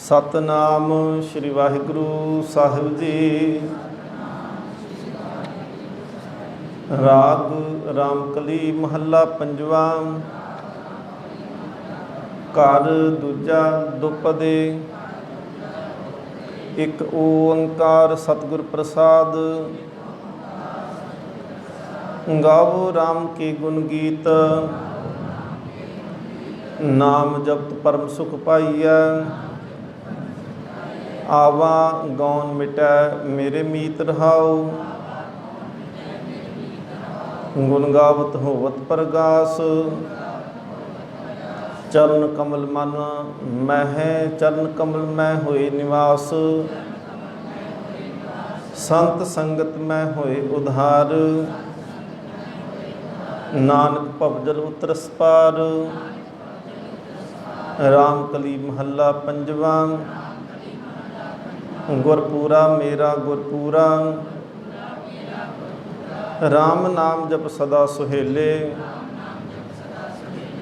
सतनाम श्री वाहिगुरु साहिब जी। राग रामकली महला पंजवा। घर दूजा दुपदे। एक ओंकार सतगुर प्रसाद। गावो राम के गुण गीत। नाम जपत परम सुख पाइया। आवा गौन मिटै मेरे मीत रहाओ। गुण गावत होवत परगास। चरण कमल मन मैं है, चरण कमल मैं होए निवास। संत संगत मैं होए उधार। नानक भवजल उतरस पार। रामकली महला पंजवा। गुरपूरा मेरा गुरपूरा। राम नाम जप सदा सुहेले।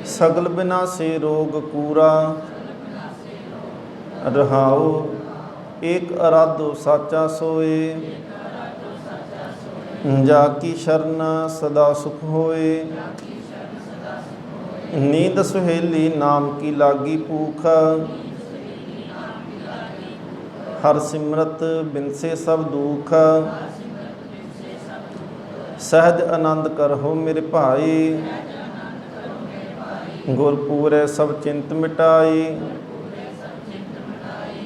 सगल बिना से रोग कूरा। रहाओ एक अराधो साचा सोए। जाकी शरण सदा सुख होए। नींद सुहेली नाम की लागी भूख। हर सिमरत बिनसे सब दुख। सहज आनंद करहो मेरे भाई। गुरपूरे सब चिंत मिटाई।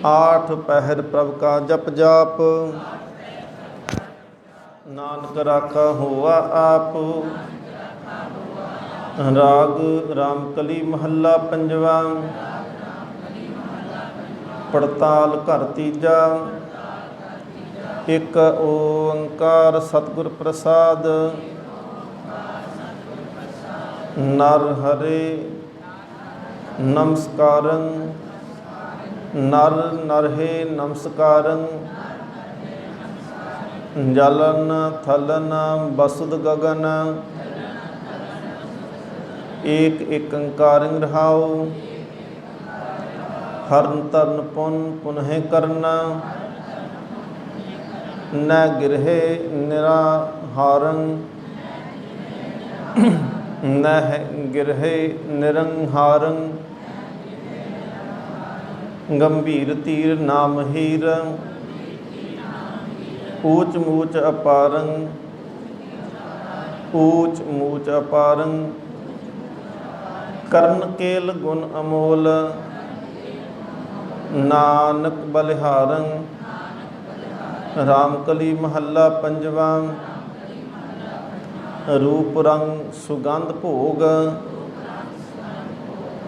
आठ पहर प्रभ का जप जाप। नानक राखा हुआ आप। राग रामकली महला पंजवा। पड़ताल घर तीजा। एक ओंकार सतगुर प्रसाद। नर हरे नमस्कारं। नर नरहे नमस्कारं। जलन थलन बसुद गगन। एक एकंकारं रहाओ। हरन तरन पुन पुनः करना। न गिरहे निराहारं। न गिरहे निरंहारं। गंभीर तीर नाम हीर। ऊच मूच अपारं। ऊच मूच अपारं। कर्ण केल गुण अमोल। नानक बलिहारं। रामकली महला पंजवा। रूप रंग सुगंध भोग।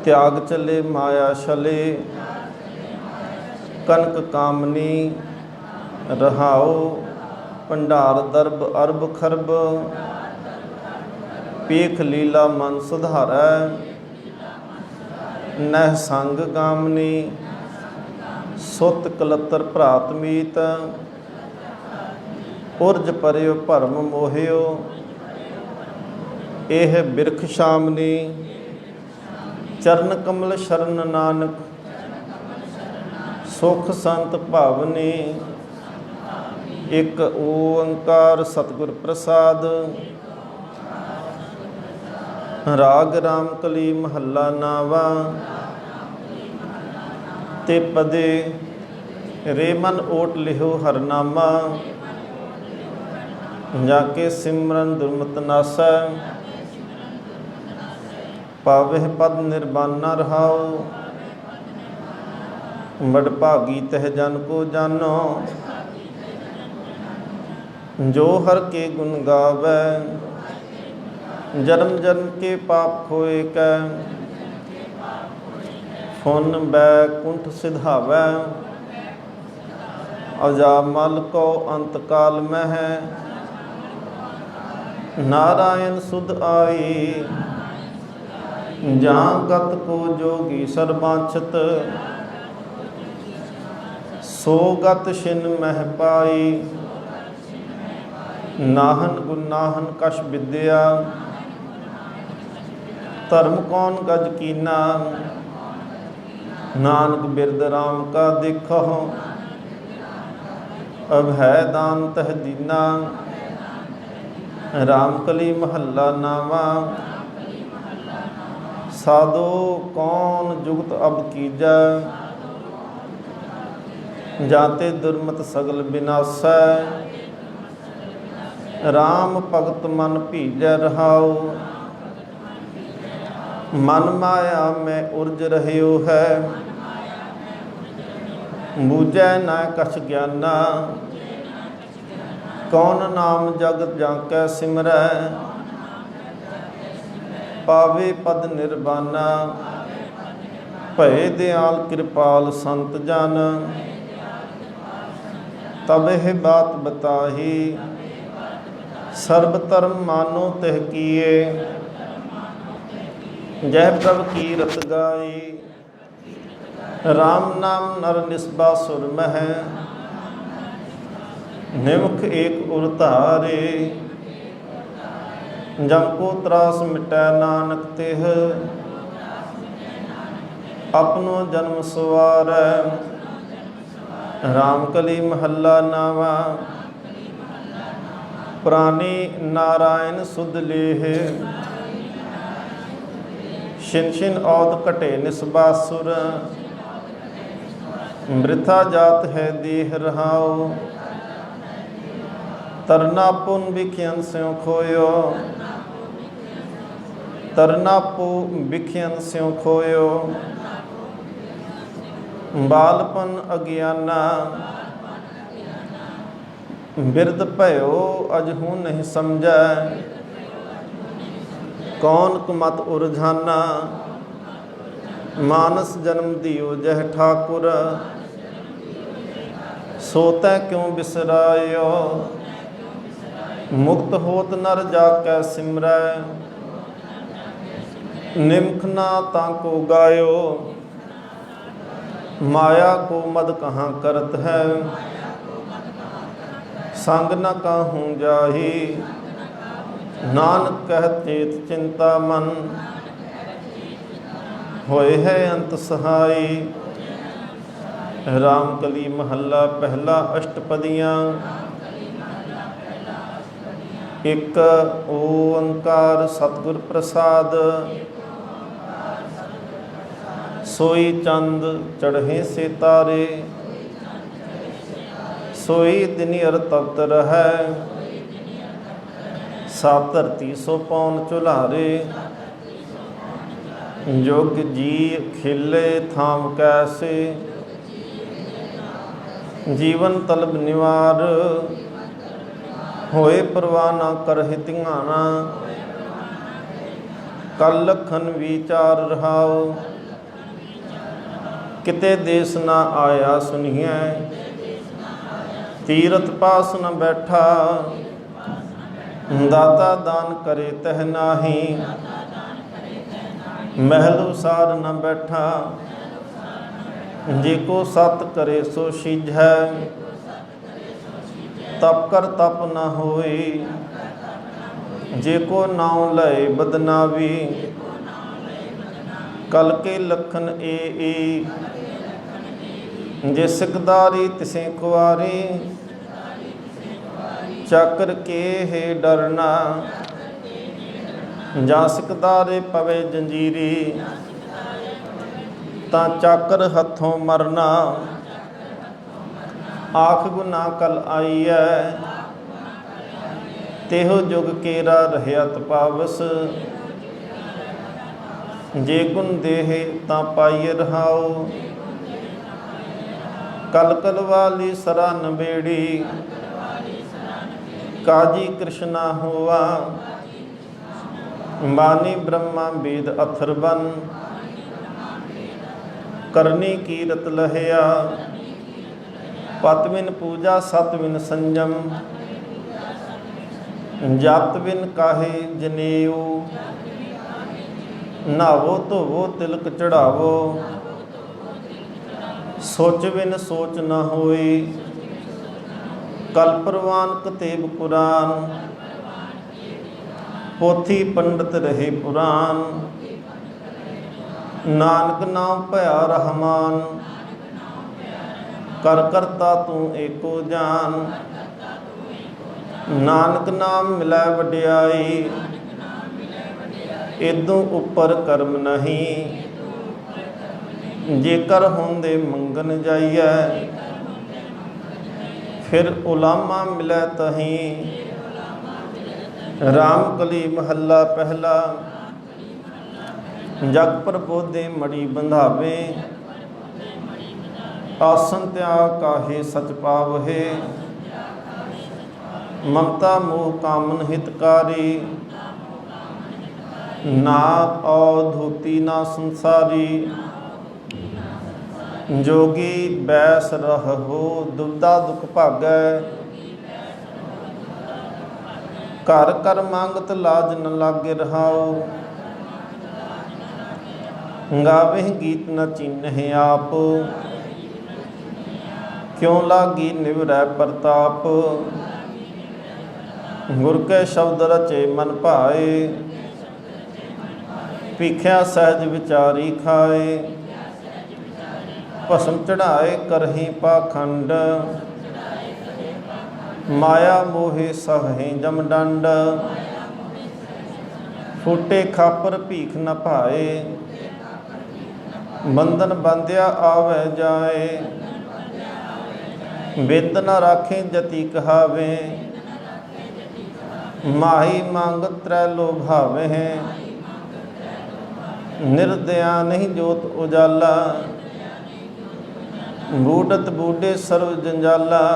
त्याग चले माया छले। कनक कामनी रहाओ। भंडार दरब अरब खरब। पेख लीला मन सुधारै। नह संग गामनी। सुत कलतर भरात मीत। उर्ज परियो भरम मोहियो। एह बिरख शामनी। चरण कमल शरण नानक। सुख संत भावनी। एक ओंकार सतगुर प्रसाद। राग रामकली महला नावा। ते पदे रे मन ओट लिहो हरनामा। जाके सिमरन दुर्मत नासै। पावह पद निर्बाना रहाओ। बड़भागी तह जन को जानो। जो हर के गुण गावै। जन्म जन्म के पाप खोए कै। फुन बैकुंठ सिधावै। अजामल को अंतकाल में है। नारायण सुध आई। जहाँ गत को जोगी सर्वांछत। सो गत छिन मह पाई। नाहन गुनाहन कश विद्या। धर्म कौन गज कीना। नानक बिरद राम का देखो, अब है दान तह दीना। रामकली महल्ला नामा, साधो कौन जुगत अब कीजै। जाते दुर्मत सगल विनाशै, राम भगत मन भीजै रहाओ। मन माया में उर्ज रहियो है, बूझै न कछ ज्ञाना। कौन नाम जगत जाकै सिमरै, पावे पद निर्वाना। भय दयाल कृपाल संत जन, तब यह बात बताही। सर्ब धर्म मानो तिह किए, जय प्रभ कीरत गाई। राम नाम नर निस्बा सुर मह, निमख एक उर धारे। जम को त्रास मिटै नानक तिह, अपनो जन्म सवारै। रामकली महल्ला नावा, प्राणी नारायण सुध लेह। छिन छिन औद घटे निस्बासुर, मृथा जात है देह रहाओ। तरना पुन बिखियन स्यों खोयो, तरना पु बिखियन स्यों खोयो। बालपन अज्ञाना, बिरद भयो अजहू नहीं समझै। कौन कुमत उरझाना, मानस जन्म दियो जह ठाकुर। सोतै क्यों बिसरायो, मुक्त होत नर जाकै सिमरै। निमख ना ताको गायो, माया को मद कहाँ करत है। संग न काहूँ जाही, नानक कहत चेत चिंता मन। होए है अंत सहाई। रामकली महल्ला पहला अष्टपदियाँ। एक ओंकार सतगुर प्रसाद, सोई चंद चढ़े से तारे। सोई दिनियर तप्त रहै, सात धरती सो पौन चुल्हारे। जोग जी खिले थाम कैसे, जीवन तलब निवार। होए परवाह न करहि धिंगाना, कल लखन विचार रहाओ। किते देश न आया सुनिए, तीरथ पास न बैठा। दाता दान करे तह नाही, महल उसार न बैठा। जेको सत करे सो सिझै, तप कर तप न होई। जेको नाम लय बदनावी, कल के लखन ए। जे सिकदारी तिसे खुआरी, चाकर के है डरना। जा सिकदारे पवे जंजीरी, ता चाकर हथों मरना। आख गुना कल आई है, तेहो जुग केरा रहया तपावस। जे गुण देह ता पाइय रहाओ, कल कल वाली सरा नबेड़ी। काजी कृष्णा हुआ, बानी ब्रह्मा वेद अथर्वन। करनी कीरत लहया, पत बिन पूजा सत बिन संयम। जात बिन काहे जनेऊ, नहावो धोवो तिलक चढ़ावो। सोच बिन सोच न होई, कल प्रवान कतेब पुराण। पोथी पंडित रहे पुराण, नानक नाम भया रहमान, कर करता तू एको जान। नानक नाम मिलै वड्याई, इदों उपर कर्म नहीं। जेकर होंदे मंगन जाइए, फिर उलामा मिलै तहीं। राम कली महला पहला, जग प्रबोधे मड़ी बंधावे। आसन त्याग काहे सच पावहे, ममता मोह कामन हितकारी। ना अवधूति ना संसारी, जोगी बैस रह हो दुविधा दुख भागै। घर कर मांगत लाज न लागे रहाओ, गावे गीत न चिन्ह आप। क्यों लागी निवरै प्रताप, गुर के शब्द रचे मन भाए। पीख्या सहज विचारी खाए, भस्म चढ़ाए करही पाखंड। माया मोहे सहहि जमदंड, फूटे खापर भीख न भाए। बंधन बंध्या आवे जाए, बिद न राखे जति कहावे। माही मांग त्रै लोभावे हैं, निर्दया नहीं जोत उजाला। बूढ़त बूढ़े सर्व जंजाला,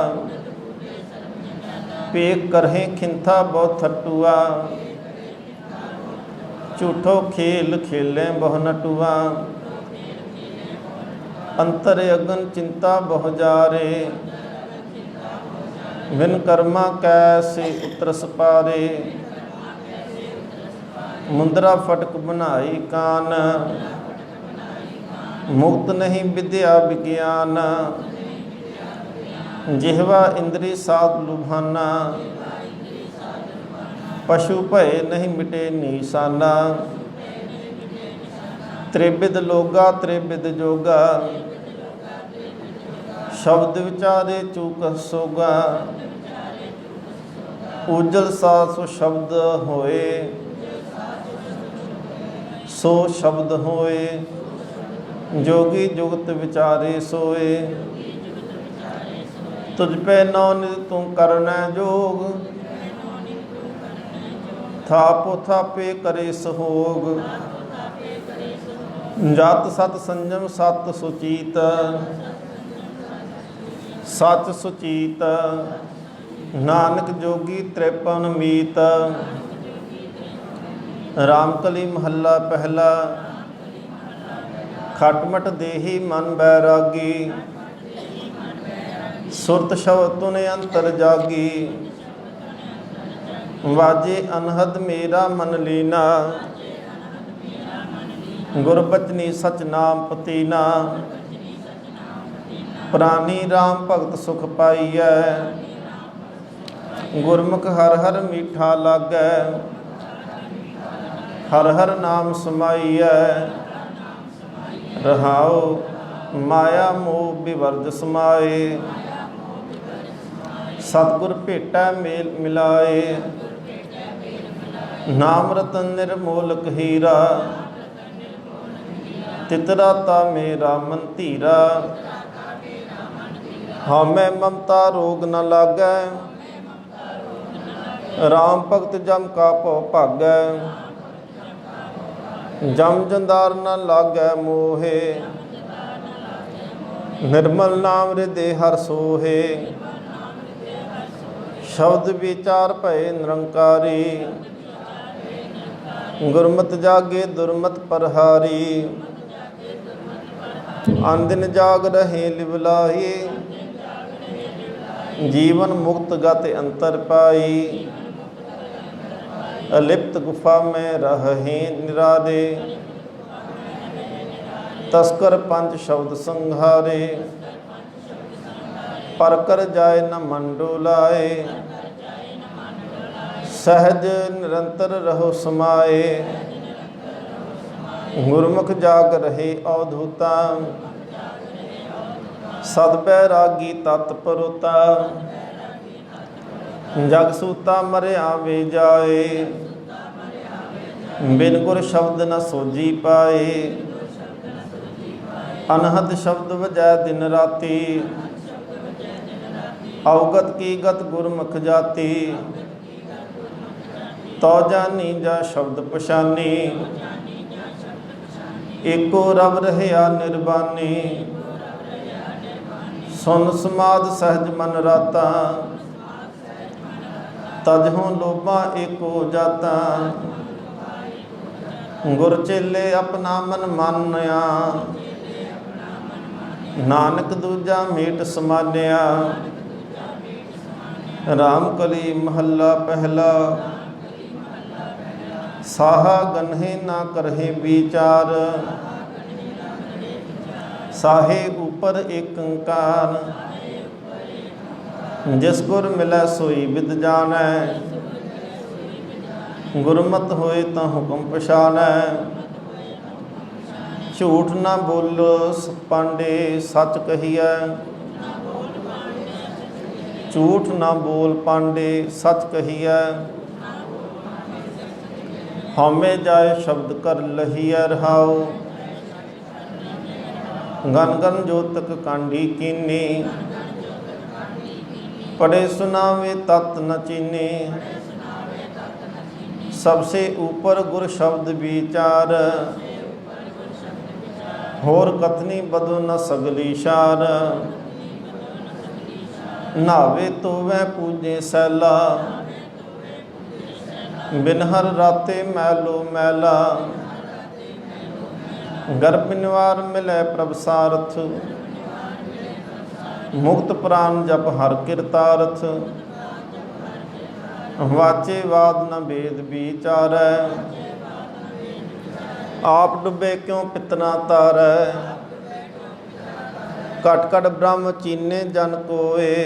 पेक करहे खिंथा बहुत थटुआ। झूठो खेल खेलें बहु नटुआ, अंतर अगन चिंता बहु जारे। बिन कर्मा कैसे उतरस पारे, मुंदरा फटक बनाई कान। मुक्त नहीं विद्या विज्ञान, जिहवा इंद्री साध लुभाना। पशु भय नहीं मिटे निशाना, त्रिविध लोगा त्रिविध जोगा। शब्द विचारे चूक सोगा, उजल सा सो शब्द होए। सो शब्द होए, जोगी जुगत विचारे सोए। तुझ पे नौ निध तू करना जोग, थापो थापे करे सहोग। जात सत संजम सत सुचीत, सच सुचीत। नानक जोगी त्रिपन मीत। रामकली महला पहला, खटमट देही मन बैरागी। सुरत शब्द तुने अंतर जागी, वाजे अनहद मेरा मन लीना। गुरबचनी सच नाम पतीना, प्राणी राम भगत सुख पाईऐ। गुरमुख हर हर मीठा लागै, हर हर नाम समाईऐ। रहाओ माया मोह विवर्ज समाए, सतगुर भेटा मेल मिलाए। नाम रतन निर्मोलक हीरा, तितराता मेरा मन धीरा। हमें ममता रोग न लागै, राम भगत जम का भौ भागै। जम जंदार न लागै मोहे, निर्मल नाम हृदय हर सोहे। शब्द विचार भय निरंकारी, गुरमत जागे दुर्मत परहारी। अंदिन जाग रहे लिवलाही, जीवन मुक्त गत अंतर पाई। अलिप्त गुफा में रहे निरारे, तस्कर पंच शब्द संहारे। पर कर जाए न मन डोलाए, सहज निरंतर रहो समाए। गुरमुख जाग रहे अवधूता, सद बैरागी तत्परुता। जग सूता मरिया वे जाए, बिन गुर शब्द न सोजी पाए। अनहद शब्द वजै दिन राती, अवगत की गत गुरमुख जाति। तो जानी जा शब्द पछानी, एको रब रहया निर्बानी। सुन समाद सहज मन राता, तजहों लोभा एको जाता। गुर चेले अपना मन मानया, नानक दूजा मीट समान्या। राम कली महला पहला, साहा गन्हे ना करहे विचार। साहे ऊपर एक ओंकार, जिस गुर मिलै सोई विद जानै। गुरमत होए तां हुक्म पछानै, झूठ ना बोलो पांडे सच कहिए। झूठ ना बोल पांडे सच कहिए। हमें जाए शब्द कर लहिए रहाओ, गन गन जोतक कांडी कीनी। पढ़े सुनावे तत् न चीनी, सबसे ऊपर गुर शब्द विचार। होर कतनी बदो न सगली शार, नावे तो वह पूजे सैला। बिनहर राते मैलो मैला, गर्भ निवार मिले प्रभ सारथ। मुक्त प्राण जप हर किरतारथ, वाचे वाद न भेद विचारै। आप डुबे क्यों पितना तारै, कट कट ब्रह्म चीने जन कोए।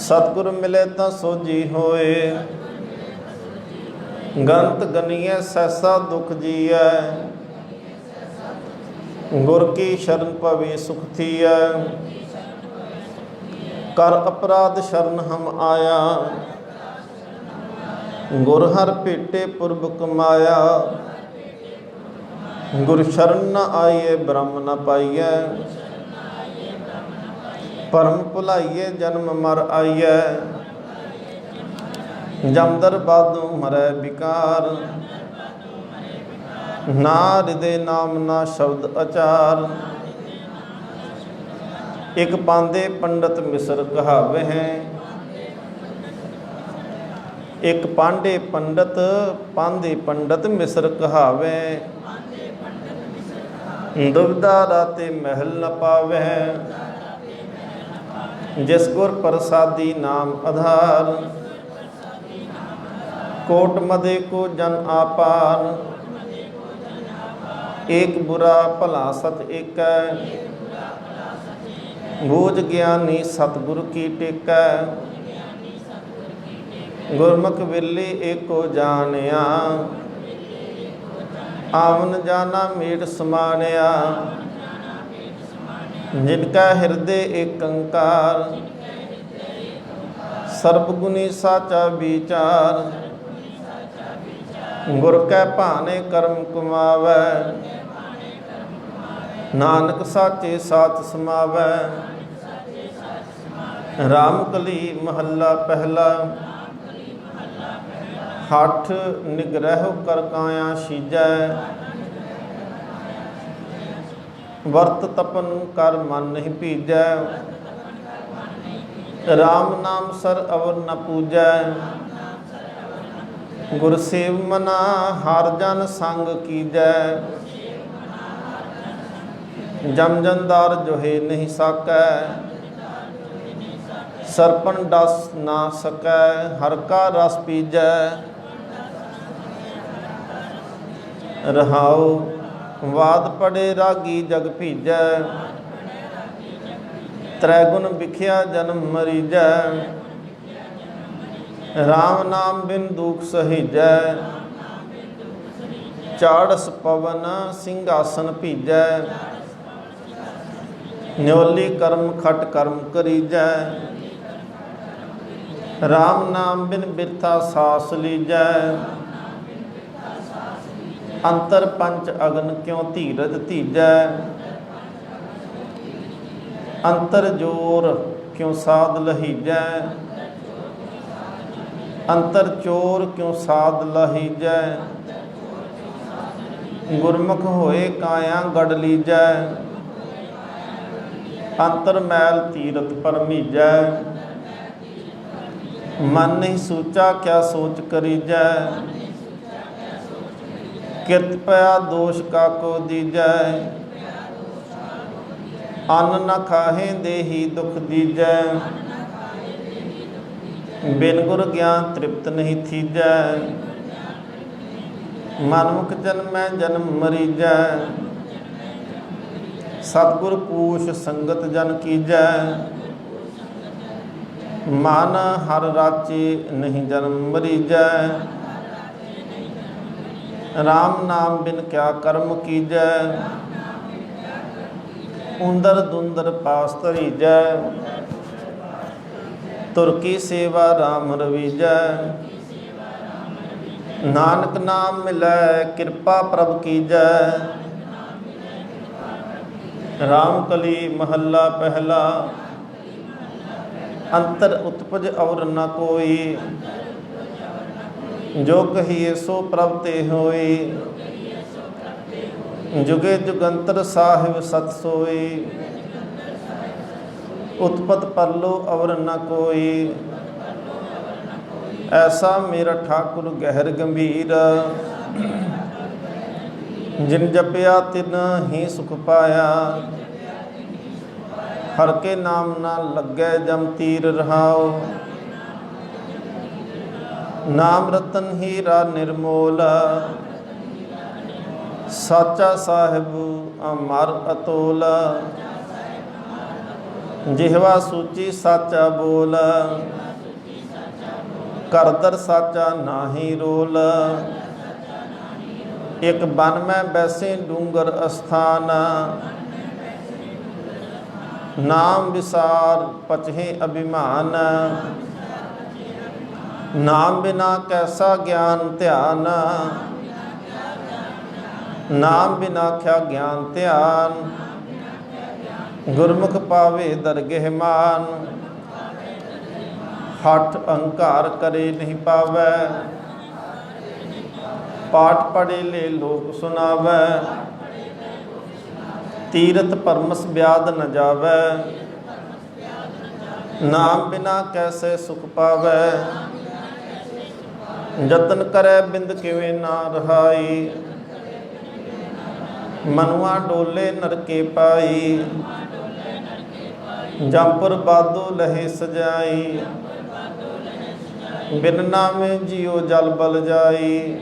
सतगुर मिले तां सोजी होए, गंत गनिए सहसा दुख जियै। गुर की शरण पवे सुख थियै, कर अपराध शरण हम आया। गुर हर भेटे पुरब कमाया, गुर शरण न आइए ब्रह्म न पाइए। परम भुलाइए जन्म मर आइए, जमदर बादों मरै विकार। ना हृदय नाम ना शब्द अचार, एक पांदे पंडित मिसर कहावे हैं। एक पांडे पंडित पांदे पंडित मिसर कहावे। दुविधा राते महल न पावे, जिस गुर प्रसादी नाम आधार। कोट मदे को जन आपार, एक बुरा भला सत एक। बूझ ज्ञानी सतगुरु की टेकै, गुरमुख विरली एको जानिया। आवन जाना मीट समानिया, जिनका हृदय एक अंकार। सर्वगुणी साचा विचार, गुर कै भाने कर्म कमावै। नानक साचे साथ समावै, राम कली महला पहला। हठ निग्रह कर काया शीजै, वर्त तपन कर मन नहीं पीजै। राम नाम सर अवर न पूजै, गुर सेव मना हर जन संग कीजै। जम जंदार जोहे नहीं साकै, सरपन डस ना सकै। हर का रस पीजै, रहाओ वाद पड़े रागी जग भीजै। त्रैगुण बिखिया जन्म मरीजै, राम नाम बिन दुख सहीजै। ਚਾੜਸ ਪਵਨ ਸਿੰਘਾਸਨ ਭੀਜੈ, ਨਿਉਲੀ ਕਰਮ ਖਟ ਕਰਮ ਕਰੀਜੈ। ਰਾਮ ਨਾਮ ਬਿਨ ਬਿਰਥਾ ਸਾਸ ਲੀਜੈ, ਅੰਤਰ ਪੰਚ ਅਗਨ ਕਿਉ ਧੀਰਜ ਧੀਜੈ। ਅੰਤਰ ਜੋਰ ਕਿਉ ਸਾਧ ਲਹੀਜੈ, ਅੰਤਰ ਚੋਰ ਕਿਉ ਸਾਧ ਲਹੀਜੈ। ਗੁਰਮੁਖ ਹੋਏ ਕਾਇਆ ਗੜ ਲੀਜੈ, ਅੰਤਰ ਮੈਲ ਤੀਰਥ ਪਰਮੀਜੈ। ਮਨ ਨਹੀਂ ਸੋਚਾ ਕਿਆ ਸੋਚ ਕਰੀਜੈ, ਕਿਰਤ ਪਿਆ ਦੋਸ਼ ਕਾ ਕੋ ਦੀਜੈ। ਅੰਨ ਨ ਖਾਹੇ ਦੇਹੀ ਦੁਖ ਦੀਜੈ, ਬਿਨ ਗੁਰ ਗਿਆਨ ਤ੍ਰਿਪਤ ਨਹੀਂ ਥੀਜੈ। ਮਨਮੁਖ ਜਨਮੈ ਜਨਮ ਮਰੀਜੈ, ਸਤਿਗੁਰ ਪੂਛ ਸੰਗਤ ਜਨ ਕੀਜੈ। ਮਨ ਹਰ ਰਾਚੇ ਨਹੀਂ ਜਨਮ ਮਰੀਜੈ, ਰਾਮ ਨਾਮ ਬਿਨ ਕਿਆ ਕਰਮ ਕੀਜੈ। ਉੰਦਰ ਦੁੰਦਰ ਪਾਸ ਧਰੀਜੈ, ਤੁਰ ਕੀ ਸੇਵਾ ਰਾਮ ਰਵੀਜੈ। ਨਾਨਕ ਨਾਮ ਮਿਲੈ ਕਿਰਪਾ ਪ੍ਰਭ ਕੀਜੈ, ਰਾਮ ਕਲੀ ਮਹੱਲਾ ਪਹਿਲਾ। ਅੰਤਰ ਉਤਪਜ ਔਰ ਨ ਕੋਈ, ਜੋ ਕਹੀਏ ਸੋ ਪ੍ਰਭ ਤੇ ਹੋਈ। ਜੁਗੇ ਜੁਗੰਤਰ ਸਾਹਿਬ ਸਤ ਸੋਈ, ਉਤਪਤ ਪਰਲੋ ਔਰ ਨ ਕੋਈ। ਐਸਾ ਮੇਰਾ ਠਾਕੁਰ ਗਹਿਰ ਗੰਭੀਰ, ਜਿਨ ਜਪਿਆ ਤਿਨ ਹੀ ਸੁਖ ਪਾਇਆ। ਹਰ ਕੇ ਨਾਮ ਨਾ ਲੱਗੈ ਜਮ ਤੀਰ ਰਹਾਉ, ਨਾਮ ਰਤਨ ਹੀਰਾ ਨਿਰਮੋਲ। ਸਾਚਾ ਸਾਹਿਬ ਅਮਰ ਅਤੋਲ, ਜਿਹਵਾ ਸੂਚੀ ਸਾਚਾ ਬੋਲ। ਕਰਦਰ ਸਾਚਾ ਨਾਹੀ ਰੋਲ, ਇੱਕ ਬਨ ਮੈਂ ਬੈਸੇ ਡੂੰਗਰ ਅਸਥਾਨ। ਨਾਮ ਵਿਸਾਰ ਪਚਹਿ ਅਭਿਮਾਨ, ਨਾਮ ਬਿਨਾ ਕੈਸਾ ਗਿਆਨ ਧਿਆਨ। ਨਾਮ ਬਿਨਾ ਖਿਆ ਗਿਆਨ ਧਿਆਨ, ਗੁਰਮੁਖ ਪਾਵੇ ਦਰਗਹਿ ਮਾਨ। ਹਠ ਅਹੰਕਾਰ ਕਰੇ ਨਹੀਂ ਪਾਵੈ, ਪਾਠ ਪੜ੍ਹੇ ਲੈ ਲੋਕ ਸੁਣਾਵੈ। ਤੀਰਥ ਪਰਮਸ ਬਿਆਦ ਨ ਜਾਵੈ, ਨਾਮ ਬਿਨਾ ਕੈਸੇ ਸੁਖ ਪਾਵੈ। ਜਤਨ ਕਰੈ ਬਿੰਦ ਕਿਵੇਂ ਨਾ ਰਹਾਈ, ਮਨੁਆ ਡੋਲੇ ਨਰਕੇ ਪਾਈ। ਜੰਪੁਰ ਬਾਦੋ ਲਹੇ ਸਜਾਈ, ਬਿਨ ਨਾਮੇ ਜਿਉ ਜਲ ਬਲ ਜਾਈ।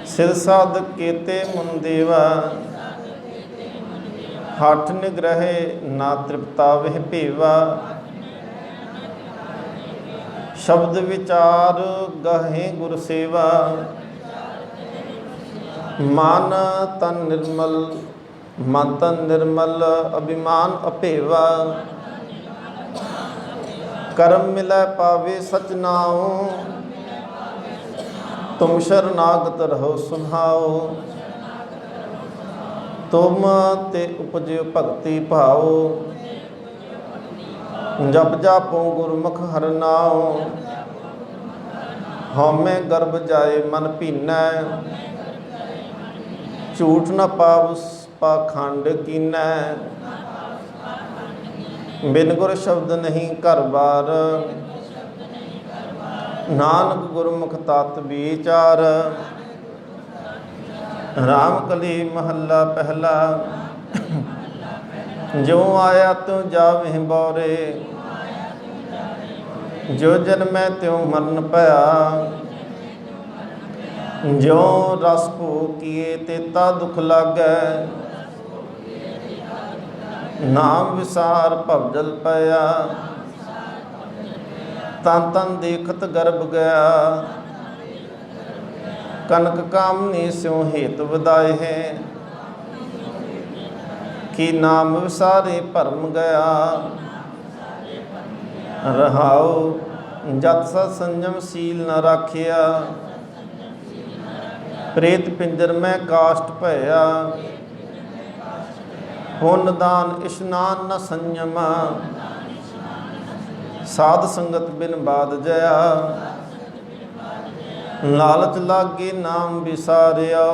ਸਿਰ ਸਾਧਕ ਕੇਤੇ ਮੁਨ ਦੇਵਾ, ਹਠ ਨਿਗ੍ਰਹਿ ਨਾ ਤ੍ਰਿਪਤਾਵਹਿ ਭੇਵਾ। ਸ਼ਬਦ ਵਿਚਾਰ ਗਹੇ ਗੁਰ ਸੇਵਾ, ਮਨ ਤਨ ਨਿਰਮਲ ਮਨ ਤਨ ਨਿਰਮਲ। ਅਭਿਮਾਨ ਅਭੇਵਾ, ਕਰਮ ਮਿਲੈ ਪਾਵੇ ਸਚ ਨਾਉ। ਤੁਮ ਸ਼ਰਨਾਗਤ ਰਹੋ ਸੁਭਾਉ, ਤੁਮ ਤੇ ਉਪਜਿ ਭਗਤੀ ਭਾਉ। ਜਪ ਜਾਪੋ ਗੁਰਮੁਖ ਹਰਿ ਨਾਉ, ਹਉਮੈ ਗਰਭ ਜਾਏ ਮਨ ਭੀਨੈ। ਝੂਠ ਨ ਪਾਵ ਪਾਖੰਡ ਕੀਨੈ, ਬਿਨ ਗੁਰ ਸ਼ਬਦ ਨਹੀਂ ਘਰ ਬਾਰ। ਨਾਨਕ ਗੁਰਮੁਖ ਤਤ ਵਿਚਾਰ, ਰਾਮ ਕਲੀ ਮਹੱਲਾ ਪਹਿਲਾ। ਜੋ ਆਇਆ ਤਿਉ ਜਾਵਹਿ ਬੌਰੇ, ਜੋ ਜਨਮੈ ਤਿਉ ਮਰਨ ਭਇਆ। ਜੋ ਰਸ ਭੋਗ ਕੀਏ ਤੇਤਾ ਦੁਖ ਲਾਗੈ, ਨਾਮ ਵਿਸਾਰ ਭਵਜਲ ਪਿਆ। ਤਨ ਤਨ ਦੇਖਤ ਗਰਭ ਗਿਆ, कनक कामनी स्यों हेत वदाए है, कि नाम विसारे भरम गया। रहाओ जत सत संयम सील न राखिया, प्रेत पिंजर में काष्ट भया। पुण्य दान इशनान न संयम, साध संगत बिन बाध जया। लालच लागे नाम विसारिया,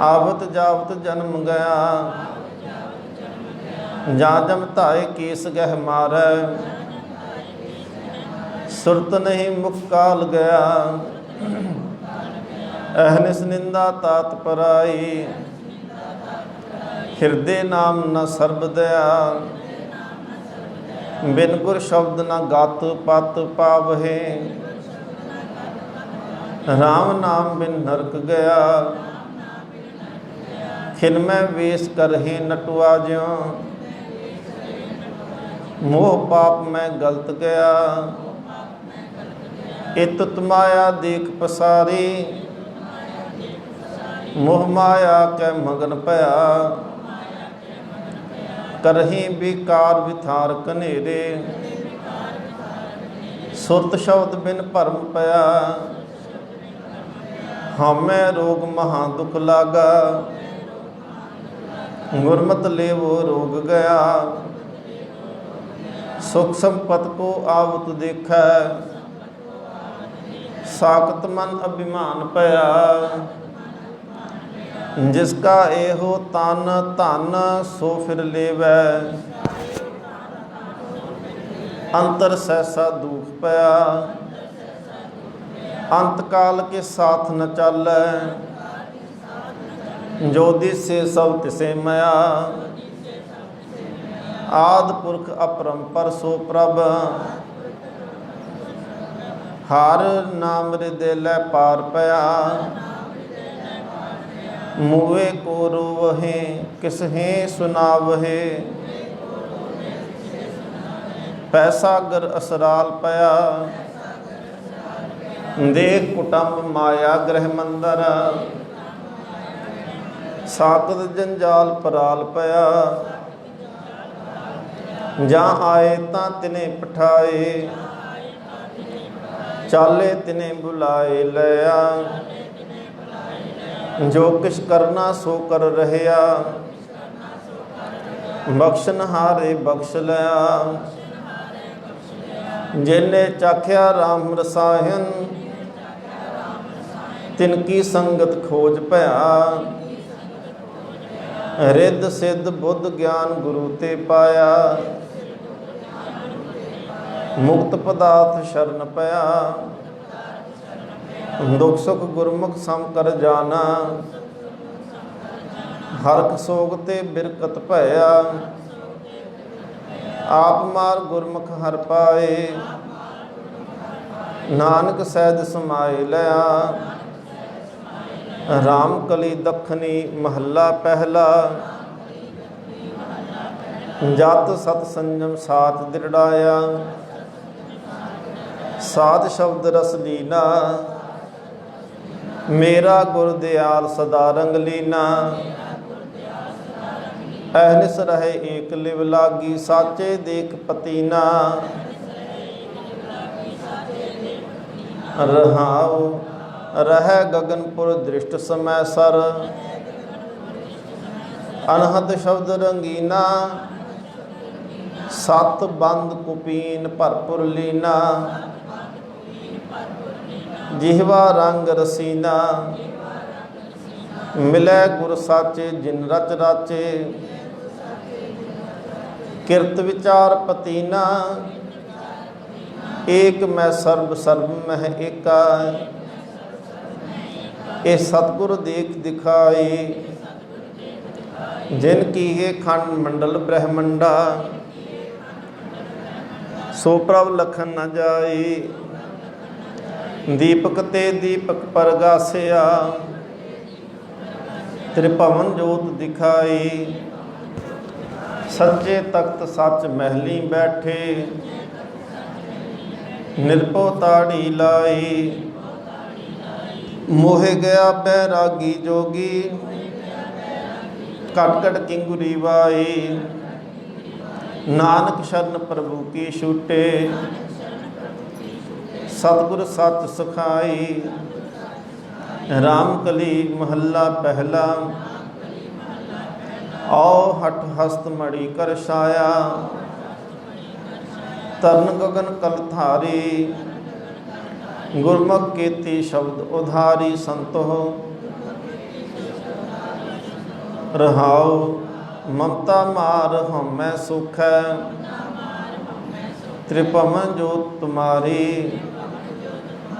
आवत जावत जन्म गया। जा जम धाए केस गह मारै, सुरत नहीं मुख काल गया। अहनिस निंदा तात पराई, हृदय नाम न सर्ब दया। बिन गुर शब्द न गात पत पावहे, राम नाम बिन नरक गया। खिन में वेश करहे नटुआ ज्यों, मोह पाप में गलत गया। इतुत माया देख पसारी, मोह माया कै मगन पया। करही विकार विथार कनेरे, सुरत शब्द बिन भरम पया। हमें रोग महा दुख लागा, गुरमत लेवो रोग गया। सुख संपत को आवत देखै, साकत मन अभिमान पया। जिसका एहो तन धन, सो फिर लेवै। अंतर सहसा दुख पया, अंत काल के साथ न चालै। जो दिसे सब तिसे मया, आद पुरख अपरंपर सो प्रभ। हर नाम हृदय लै पार पया, मुए को रोवहे किसहे सुनावहे। पैसा गर असराल पया, देख कुटुंब माया गृह मंदर। साकत जंजाल पराल पया, जा आए तां तिने पठाए। चाले तिने बुलाए लया, जो किश करना सो कर रहया। बख्शन हारे बख्श लया, जिन्ने चाख्या राम रसायन। तिनकी संगत खोज भया, रिद्ध सिद्ध बुद्ध ज्ञान गुरु ते पाया। मुक्त पदार्थ शरण पया, दुख सुख गुरमुख सम कर जाना। हरख सोग ते बिरकत भया, आप मार गुरमुख हर पाए। नानक सहज समाए लया, राम कली दखनी महला पहला। जत सत संयम साथ दृढ़ाया, साध शब्द रस लीना। मेरा गुर दयाल सदा रंग लीना। अहनिस रहे एक लिव लागी, साचे देख पतीना। रहाओ रह गगनपुर दृष्ट समय सर, अनहद शब्द रंगीना। सत बंद कुपीन भरपुर लीना, जिहवा रंग रसीना। मिलै गुर साचे जिन रच राचे, किरत विचार पतीना। एक मैं सर्ब सर्ब मह एका, ये सतगुर देख दिखाए। जिन की ये खंड मंडल ब्रह्मंडा, सो प्रभ लखन न जाए। दीपक ते दीपक परगासिया, त्रिभवन जोत दिखाई। सच्चे तख्त सच महली बैठे, निरपो ताड़ी लाई। मोहे गया बैरागी जोगी, कट कट किंगुरी वाई। नानक शरण प्रभु की छूटे, सतगुर सच सखाई। राम कली महला पहला, आओ हठ हस्त मणि कर छाया। तरन गगन कल धारी, गुरमुख केती शब्द उधारी। संतो रहाओ, ममता मार हमै सुख है। त्रिपवन जोत तुम्हारी,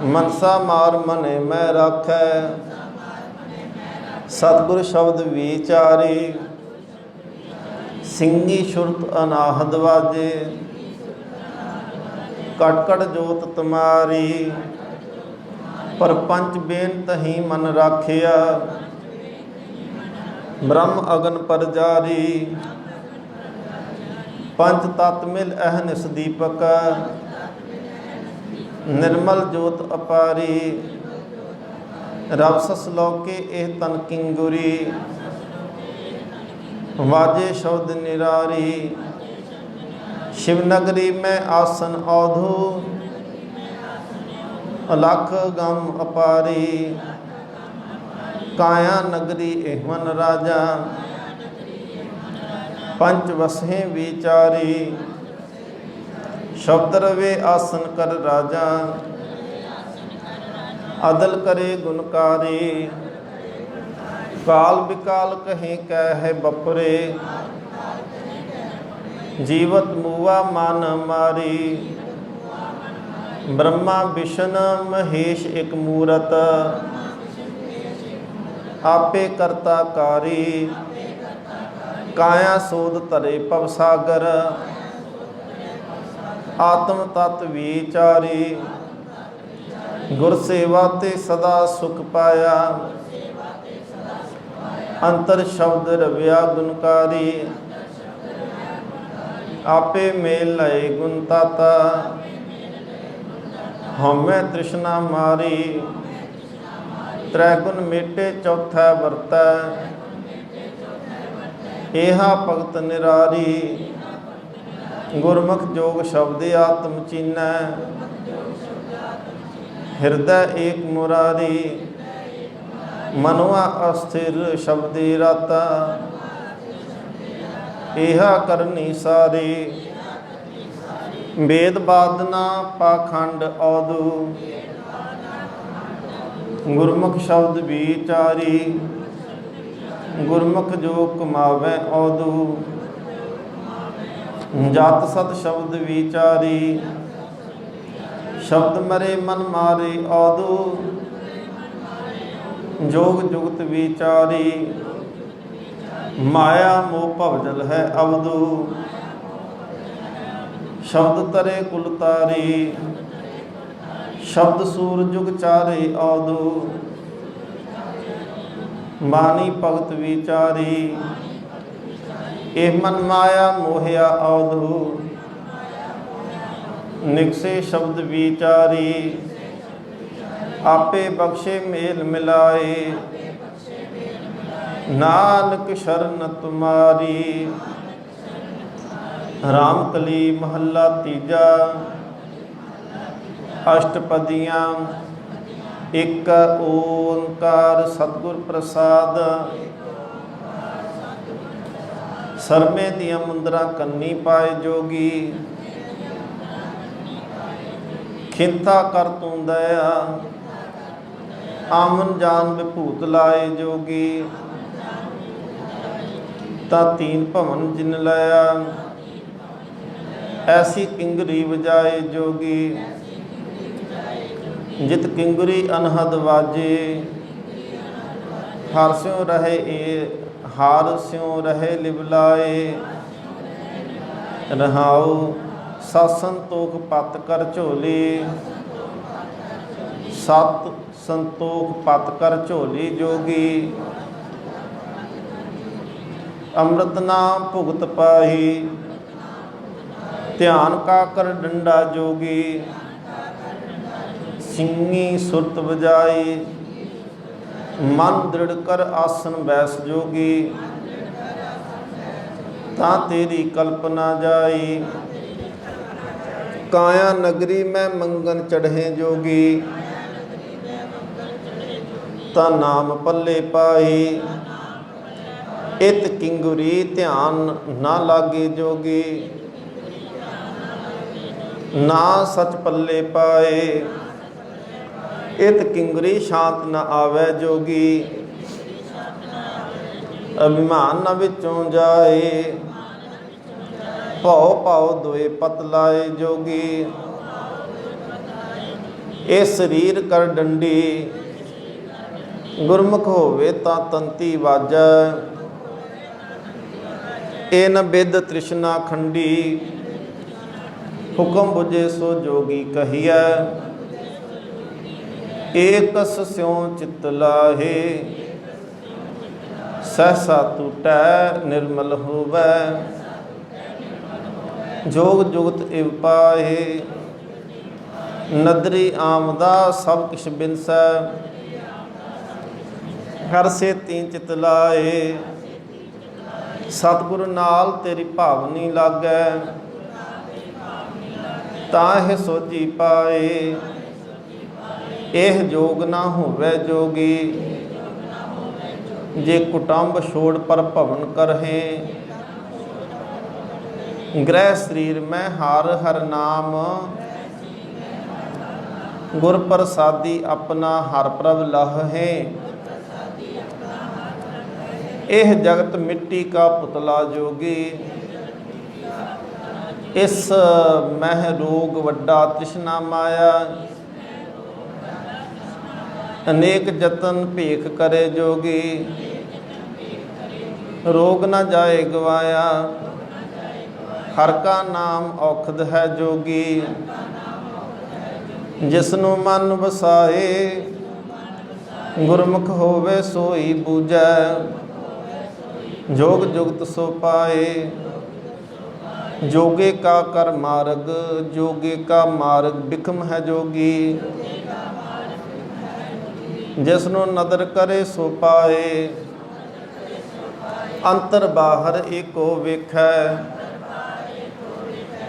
मनसा मार मने मैं राखै। सतगुर शब्द विचारी, सिंगी सुरत अनाहद वाजे। कट कट जोत तुम्हारी, परपंच बेनत ही मन राखिया। ब्रह्म अगन पर जारी, पंच तत् मिल अहनिस दीपक। निर्मल जोत अपारी, रवसस लौके एह तन किंगुरी। वाजे शब्द निरारी, शिवनगरी में आसन औधु। अलख गम अपारी, काया नगरी एहवन राजा। पंच वसें विचारी, शब्द रवे आसन कर राजा। अदल करे गुणकारी, काल विकाल कहें कह है बपरे। जीवत मुआ मान मारी, ब्रह्मा विष्णु महेश एक मूरत। आपे करता कारी, काया सोध तरे पवसागर। आत्म तत्व विचारी, गुर सेवा ते सदा सुख पाया। अंतर शब्द रव्या गुणकारी, आपे मेल लय गुण ताता। हमें तृष्णा मारी, त्रैगुण मेटे चौथा वर्तै। एहा भगत निरारी, गुरमुख जोग शब्द आत्म चीनै। हृदय एक मुरारी, मनुआ अस्थिर शब्दी राता। एहा करनी सारी, वेद बादना पाखंड औदू। गुरमुख शब्द विचारी, गुरमुख जो कमावै औदू। जात सत शब्द विचारी, शब्द मरे मन मारे औदू। जोग जुगत विचारी, माया मोह भवजल है अवधू। शब्द तरे कुल तारी, शब्द सूर जुग चारे औदू। बानी भगत विचारी, एह मन माया मोहिया औधु। निकसे शब्द विचारी, आपे बख्शे मेल मिलाए। नानक शरण तुम्हारी, राम कली महला तीजा। अष्टपदियाँ एक ओंकार सतगुर प्रसाद। सरमे दियां मुंदरा कन्नी पाए जोगी। खिंता कर तू दया, आमन जान विभूत लाए जोगी। ता तीन भवन जिन लाया, ऐसी किंगरी बजाए जोगी। जित किंगरी अनहद वाजे, हार स्यों रहे हार स्यों रहे लिवलाए। रहाओ सत संतोख पत कर झोली, सत संतोख पत कर झोली जोगी। अमृत नाम भुगत पाही, ध्यान का कर डंडा जोगी। सिंगी सुरत बजाई, मन दृढ़ कर आसन बैस जोगी, ता तेरी कल्पना जाई। काया नगरी में मंगन चढ़े जोगी, ता नाम पल्ले पाई। इत किंगुरी ध्यान ना लागे जोगी, ना सच पल्ले पाए। इत किंगरी शांत न आवे जोगी, अभिमान न विचों जाए। भौ भाव दोए पत लाए जोगी, ए शरीर कर डंडी। गुरमुख होवे ता तंती वाजै, ए न बिद तृष्णा खंडी। हुक्म बुझे सो जोगी कहिए, एकस स्यों चित लाहे। सहसा टूटै निर्मल होवै, जोग जुगत इव पाए। नदरी आमदा सब किश बिनसै, हर से तीन चित लाए। सतगुरु नाल तेरी भावनी लागै, ताहि सोझी पाए। एह जोग ना होवे जोगी, जे कुटुंब छोड़ पर भवन करहे। गृह शरीर में हर हर नाम, गुर प्रसादी अपना हर प्रभ लहे। एह जगत मिट्टी का पुतला जोगी, इस मह रोग वड्डा तृष्णा माया। अनेक जतन भीख करे जोगी, रोग न जाए गवाया। हर का नाम औखद है जोगी, जिसनु मन वसाए। गुरमुख होवे सोई बूझै, जोग जुगत सो पाए। जोगे का कर मार्ग, जोगे का मार्ग बिखम है जोगी। जिसनु नदर करे सो पाए, अंतर बाहर एको वेखै।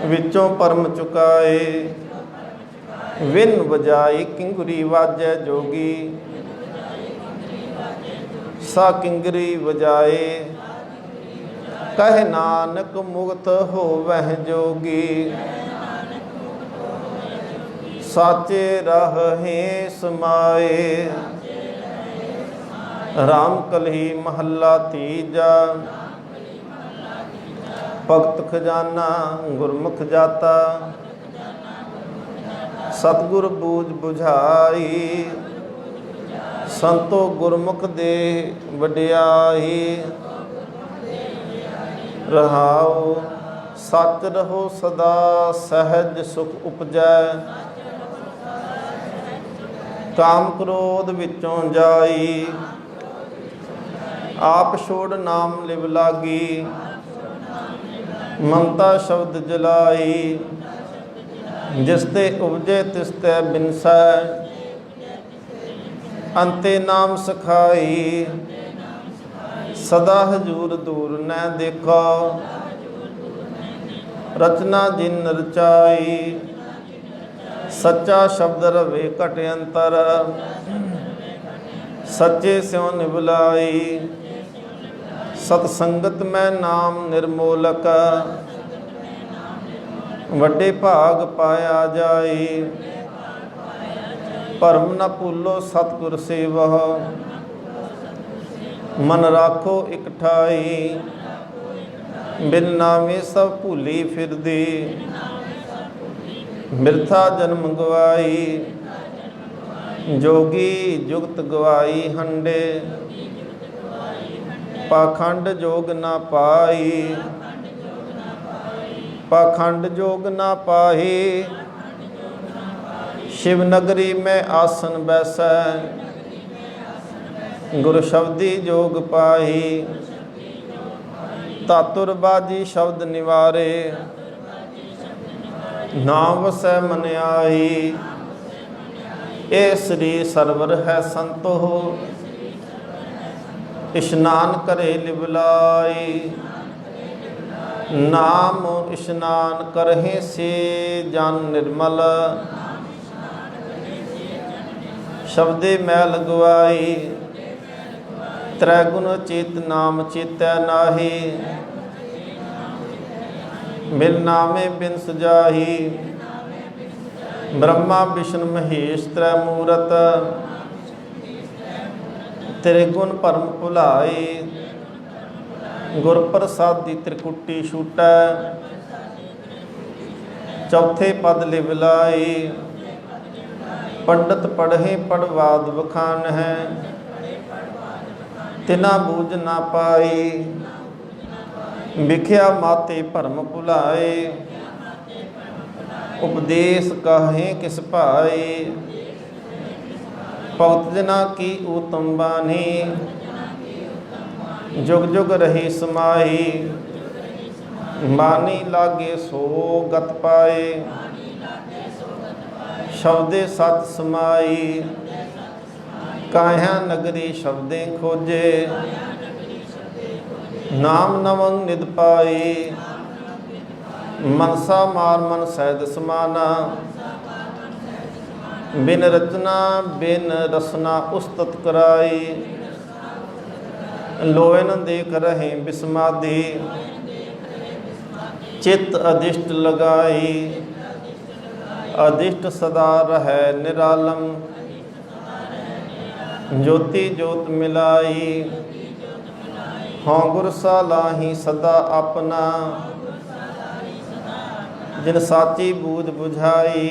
विचों परम चुकाए, विन बजाई किंगुरी वाजै जोगी। सा किंगरी बजाए, कह नानक मुक्त होवह जोगी। साचे राहे समाए, राम कलही महला तीजा। भगत खजाना गुरमुख जाता, सतगुर बूझ बुझाई। संतो गुरमुख दे वड्याई, रहाओ सच रहो सदा सहज सुख उपजै। काम क्रोध विचों जाई, आप छोड़ नाम लिव लागी। ममता शब्द जलाई, जिसते उपजे तिसते बिनसै। अंते नाम सखाई, सदा हजूर दूर न देखो। रचना जिन रचाई, सच्चा शब्द रवे घट अंतर। सच्चे स्यों निभलाई, सतसंगत में नाम निर्मोलक। वड्डे भाग पाया जाई, भरम न भूलो सतगुर सेवह। मन राखो इक ठाई, बिन नामे सब भूली फिरदी। मिर्था जन्म गवाई, जोगी जुगत गवाई हंडे। पाखंड जोग ना पाई, पाखंड जोग ना पाही। शिव नगरी में आसन बैसै, गुर शब्दी जोग पाही। तातुर बाजी शब्द निवारे, नाम वसै मन आई। ए श्री सरवर है संतो, इशनान करे लिवलाई। नाम इशनान करहे से जन निर्मल। शब्दे मैल गवाई। त्रैगुण चेत नाम चेतै नाहि। बिन नामे बिन सुजाही। ब्रह्मा विष्णु महेश त्रै मूरत। तेरे गुण परम भुलाए। गुर प्रसादी त्रिकुटी छूटै। चौथे पद लिवलाई। पंडित पढ़े पढ़वाद बखान है। तिना बूझ ना पाई। विख्या माते भरम भुलाए। उपदेश कहे किस भाई। भगत जना की उत्तम बानी। जुग जुग रही समाई। मानी लागे सो गत पाए। शब्दे सत समाई। काह्या नगरी शब्दे खोजे। नाम नवं निद पाई। मनसा मार मन सैद समाना। बिन रचना बिन रसना उस्तत कराई। लोयन देख रहे बिस्मादी। चित्त अधिष्ट लगाई। अधिष्ट सदा रहे निरालम। ज्योति ज्योत मिलाई। हों गुर सालाही सदा अपना। जिन साची बूझ बुझाई।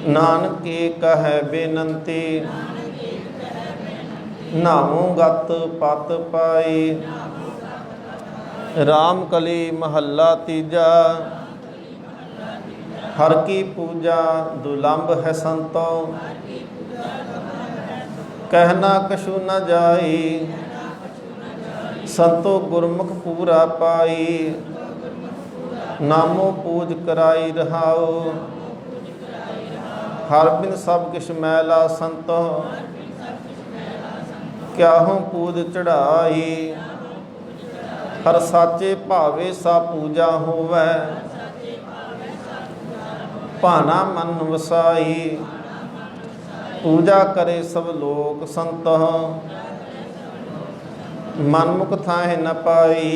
नानक के कहे बेनंती। नामों गत पत पाई। राम कली महला तीजा। हर की पूजा दुलंभ है संतो। कहना कछु न जाई। संतो गुरमुख पूरा पाई। नामो पूज कराई रहाओ। हर बिन सब किश मैला संतो। क्या हो पूज चढ़ाई। हर साचे भावे सा पूजा होवै। भाना मन वसाई। पूजा करे सब लोक संत। मनमुख थाहे न पाई।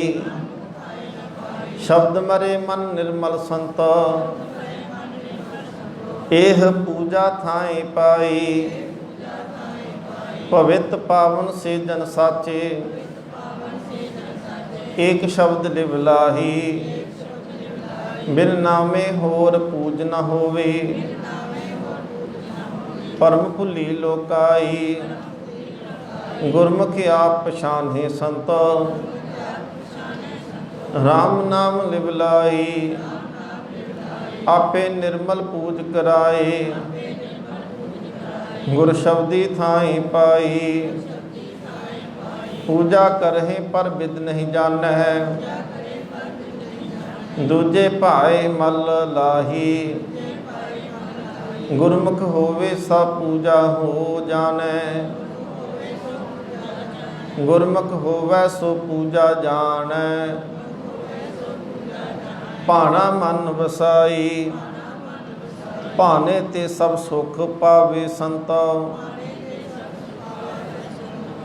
शब्द मरे मन निर्मल संत। एह पूजा थाए पाई। पवित पावन से जन साचे। एक शब्द लिवलाही। बिन नामे होर पूज न होवे। परम भुली लोकाई। गुरमुख आप पछाने संत। राम नाम लिवलाई। आपे निर्मल पूज कराए। गुर शब्दी थाई पाई। पूजा करहे पर विद नहीं जान है। दूजे भाए मल लाही। गुरमुख होवे सब पूजा हो जाने। गुरमुख होवे सो पूजा जाने। भाना मन वसाई। भाने ते सब सुख पावे संतो।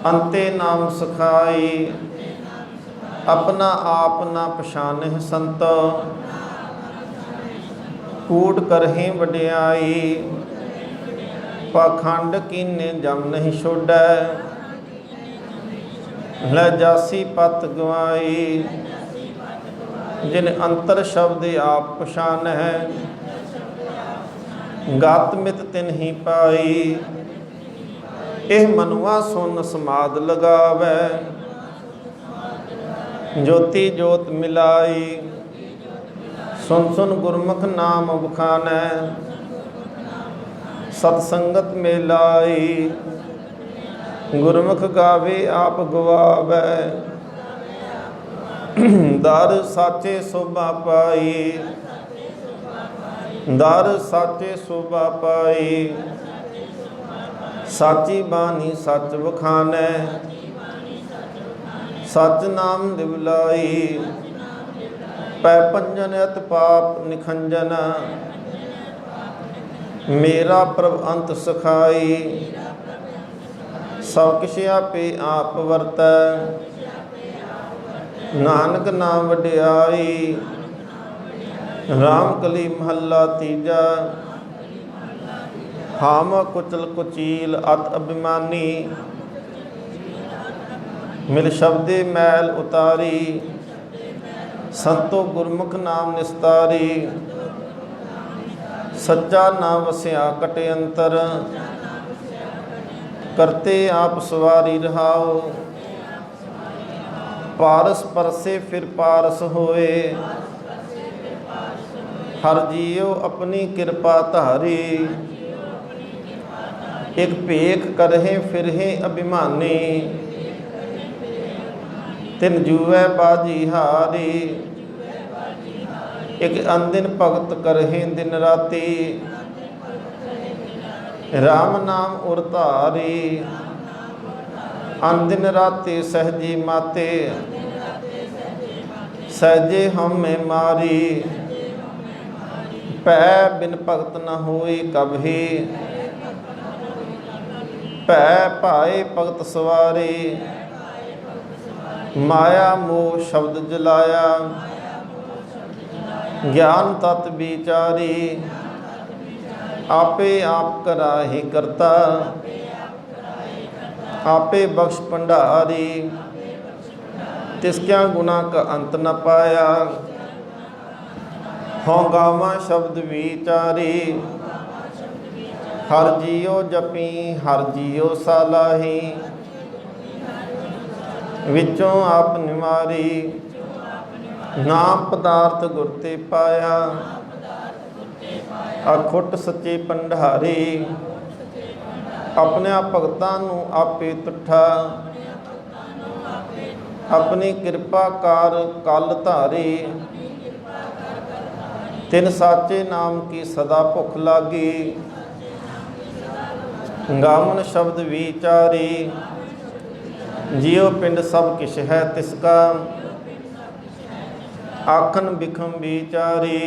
अंते नाम सखाई। अपना आप ना पछाने संतो। कूट करहे वड्याई। पाखंड कीने जम नहीं छोड़ै। लै जासी पत गवाई। जिन अंतर शब्द आप पछान है। गात मित तिन ही पाई। एह मनुआ सुन समाद लगावै। ज्योति ज्योत मिलाई। सुन सुन गुरमुख नाम बखानै। सतसंगत में लाई। गुरमुख गावे आप गवावै। दर साचे शोभा पाई। दर साचे शोभा पाई। साची बानी सच वखानै। सच नाम दिवलाई पै पंजन अत पाप निखंजन मेरा प्रभ अंत सखाई सब किश आपे आप वरतै नानक नाम वड्याई राम कली महला तीजा हाम कुचल कुचील अत अभिमानी मिल शब्दे मैल उतारी संतो गुरमुख नाम निस्तारी सच्चा नाम वस्या कटे अंतर करते आप सवारी रहाओ पारस परसे फिर पारस होए हर जियो अपनी कृपा धारी एक भेख करहे फिरहे अभिमानी तिन जुए बाजी हारी एक अंदिन भगत करहे दिन राती राम नाम उरतारी अंदिन राती सहजी माते सहजे हम में मारी पै बिन भगत न होई कभी पै पाए भगत सवारी माया मोह शब्द जलाया ज्ञान तत् विचारी आपे आप कराही करता आपे बख्श भंडारी तिसक्या गुना का अंत न पाया हों गावा शब्द विचारी हर जियो जपी हर जियो सालाही विचों आप निवारी नाम पदार्थ गुर ते पाया अखुट सच्चे भंडारी अपने भगतां नूं आपे तुठा अपनी कृपा कार कल धारी तिन साचे नाम की सदा भुख लागी गावन शब्द विचारी जियो पिंड सब किश है तिसका आखन बिखम विचारी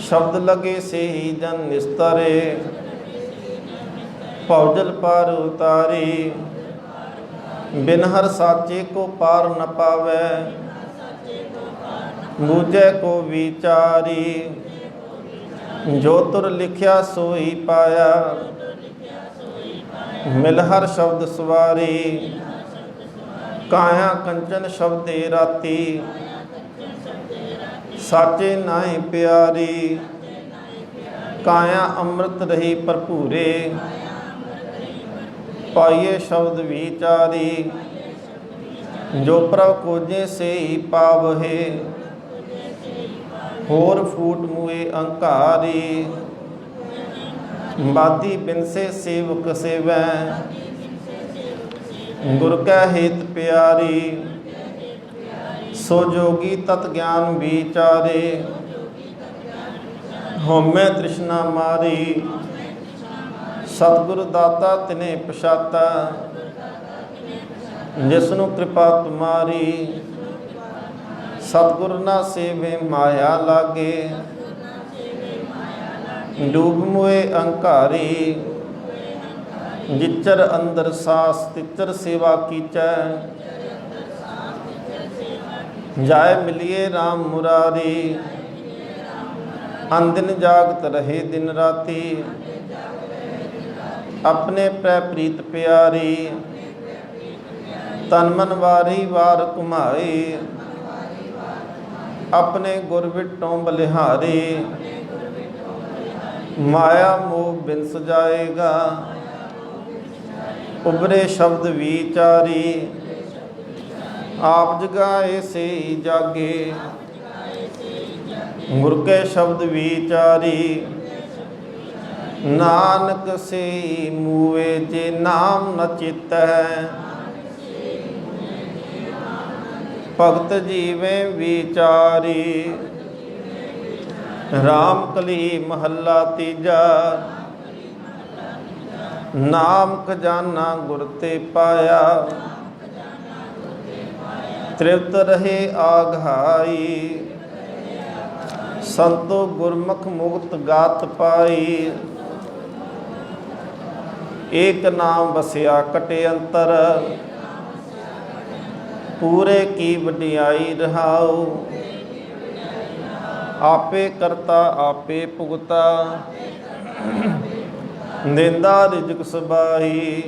शब्द लगे से ही जन निस्तारे भवजल पार उतारी बिन हर साचे को पार न पावे बूझे को विचारी जो तुर लिखया सोई पाया मिल हर शब्द सवारी काया कंचन शब्दे राती साचे नाए प्यारी काया अमृत रही भरपूरे पाइए शब्द विचारी जो प्रभ खोजे से ही पावहे होर फूट मुए अंकारी बादी बिन से सेवक सेवै गुर कै हित प्यारी सो जोगी तत् ज्ञान विचारे होमै तृष्णा मारी सतगुरु दाता तिने पछाता जिसनु कृपा तुम्हारी सतगुरु ना सेवे माया लागे डूब मुए अंकारी जिचर अंदर सास तिचर सेवा कीचै जाय मिलिए राम मुरारी अंदिन जागत रहे दिन राती अपने प्रै प्रीत प्यारी तन मन वारी वार घुमाए अपने गुर विटों बलिहारी माया मोह बिन सजाएगा उभरे शब्द विचारी आप जगाए से जागे गुर के शब्द विचारी नानक से मुए जे नाम न चितै भगत जीवे विचारी राम कली महला तीजा नाम खजाना गुर ते पाया ਤ੍ਰਿਪਤ ਰਹੇ ਆਘਾਈ। ਸੰਤੋ ਗੁਰਮੁਖ ਮੁਕਤ ਗਾਤ ਪਾਈ। ਏਕ ਨਾਮ ਵਸਿਆ ਕਟੇ ਅੰਤਰ, ਪੂਰੇ ਕੀ ਵਡਿਆਈ ਰਹਾਉ। ਆਪੇ ਕਰਤਾ ਆਪੇ ਭੁਗਤਾ, ਨਿੰਦਾ ਰਿਜਕ ਸਬਾਈ।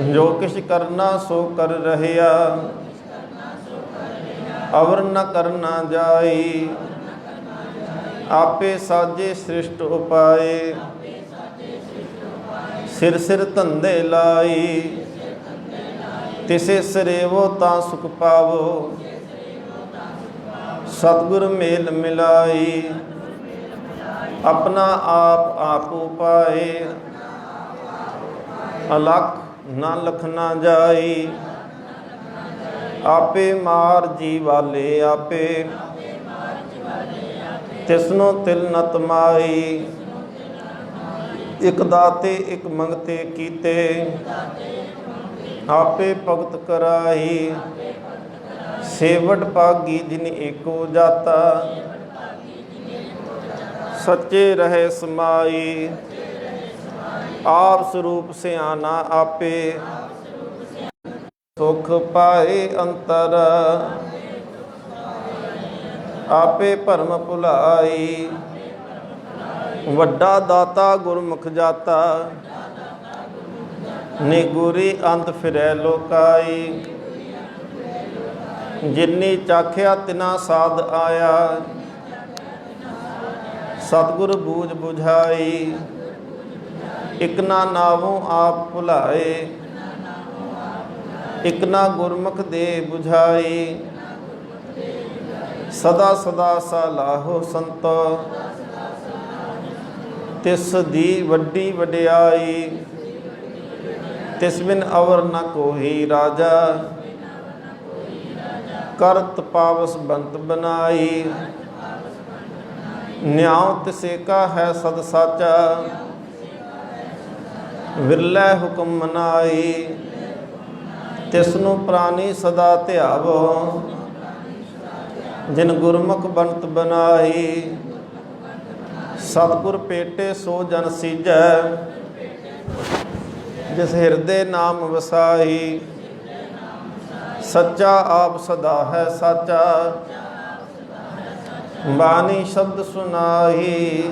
ਜੋ ਕਿਛ ਕਰਨਾ ਸੋ ਕਰ ਰਹਿਆ, ਅਵਰ ਨ ਕਰਨਾ ਜਾਈ। ਆਪੇ ਸਾਜੇ ਸ੍ਰਿਸ਼ਟ ਉਪਾਏ, ਸਿਰ ਸਿਰ ਧੰਦੇ ਲਾਈ। ਤਿਸੇ ਸਰੇਵੋ ਤਾਂ ਸੁਖ ਪਾਵੋ, ਸਤਿਗੁਰ ਮੇਲ ਮਿਲਾਈ। ਆਪਣਾ ਆਪ ਆਪੂ ਪਾਏ, ਅਲਖ ਨਾ ਲਖਣਾ ਜਾਈ। ਆਪੇ ਮਾਰ ਜੀ ਵਾਲੇ ਆਪੇ, ਤਿਸਨੋ ਤਿਲ ਨ ਤਮਾਈ। ਇਕ ਦਾਤੇ ਇਕ ਮੰਗਤੇ ਕੀਤੇ, ਆਪੇ ਭਗਤ ਕਰਾਈ। ਸੇਵਟ ਭਾਗੀ ਜਿਨ ਏਕੋ ਜਾਤਾ, ਸੱਚੇ ਰਹੇ ਸਮਾਈ। ਆਪ ਸਰੂਪ ਸਿਆਣਾ ਆਪੇ, ਸੁਖ ਪਾਏ ਅੰਤਰ। ਆਪੇ ਭਰਮ ਭੁਲਾਈ, ਵੱਡਾ ਦਾਤਾ ਗੁਰਮੁਖ ਜਾਤਾ। ਨਿਗੁਰੀ ਅੰਤ ਫਿਰੈ ਲੋਕਾਈ। ਜਿਨੀ ਚਾਖਿਆ ਤਿਨਾ ਸਾਧ ਆਇਆ, ਸਤਿਗੁਰ ਬੂਝ ਬੁਝਾਈ। ਇਕ ਨਾ ਨਾਵੋਂ ਆਪ ਭੁਲਾਏ, ਇਕ ਨਾ ਗੁਰਮੁਖ ਦੇ ਬੁਝਾਈ। ਸਦਾ ਸਦਾ ਸਲਾਹੋ ਸੰਤੋ, ਤਿਸ ਦੀ ਵੱਡੀ ਵਡਿਆਈ। ਤਿਸ ਬਿਨ ਅਵਰ ਨ ਕੋਹੀ ਰਾਜਾ, ਕਰਤ ਪਾਵਸ ਬੰਤ ਬਨਾਈ। ਨਿਆਉ ਤਿਸੇ ਕਾ ਹੈ ਸਦ ਸਾਚਾ, ਵਿਰਲੇ ਹੁਕਮ ਮਨਾਈ। ਤਿਸਨੂੰ ਪ੍ਰਾਨੀ ਸਦਾ ਧਿਆਵੋ, ਜਿਨ ਗੁਰਮੁਖ ਬੰਤ ਬਨਾਈ। ਸਤਿਗੁਰ ਭੇਟੇ ਸੋ ਜਨ ਸੀਜੈ, ਜਿਸ ਹਿਰਦੇ ਨਾਮ ਵਸਾਈ। ਸੱਚਾ ਆਪ ਸਦਾ ਹੈ ਸਾਚਾ, ਬਾਣੀ ਸ਼ਬਦ ਸੁਨਾਈ।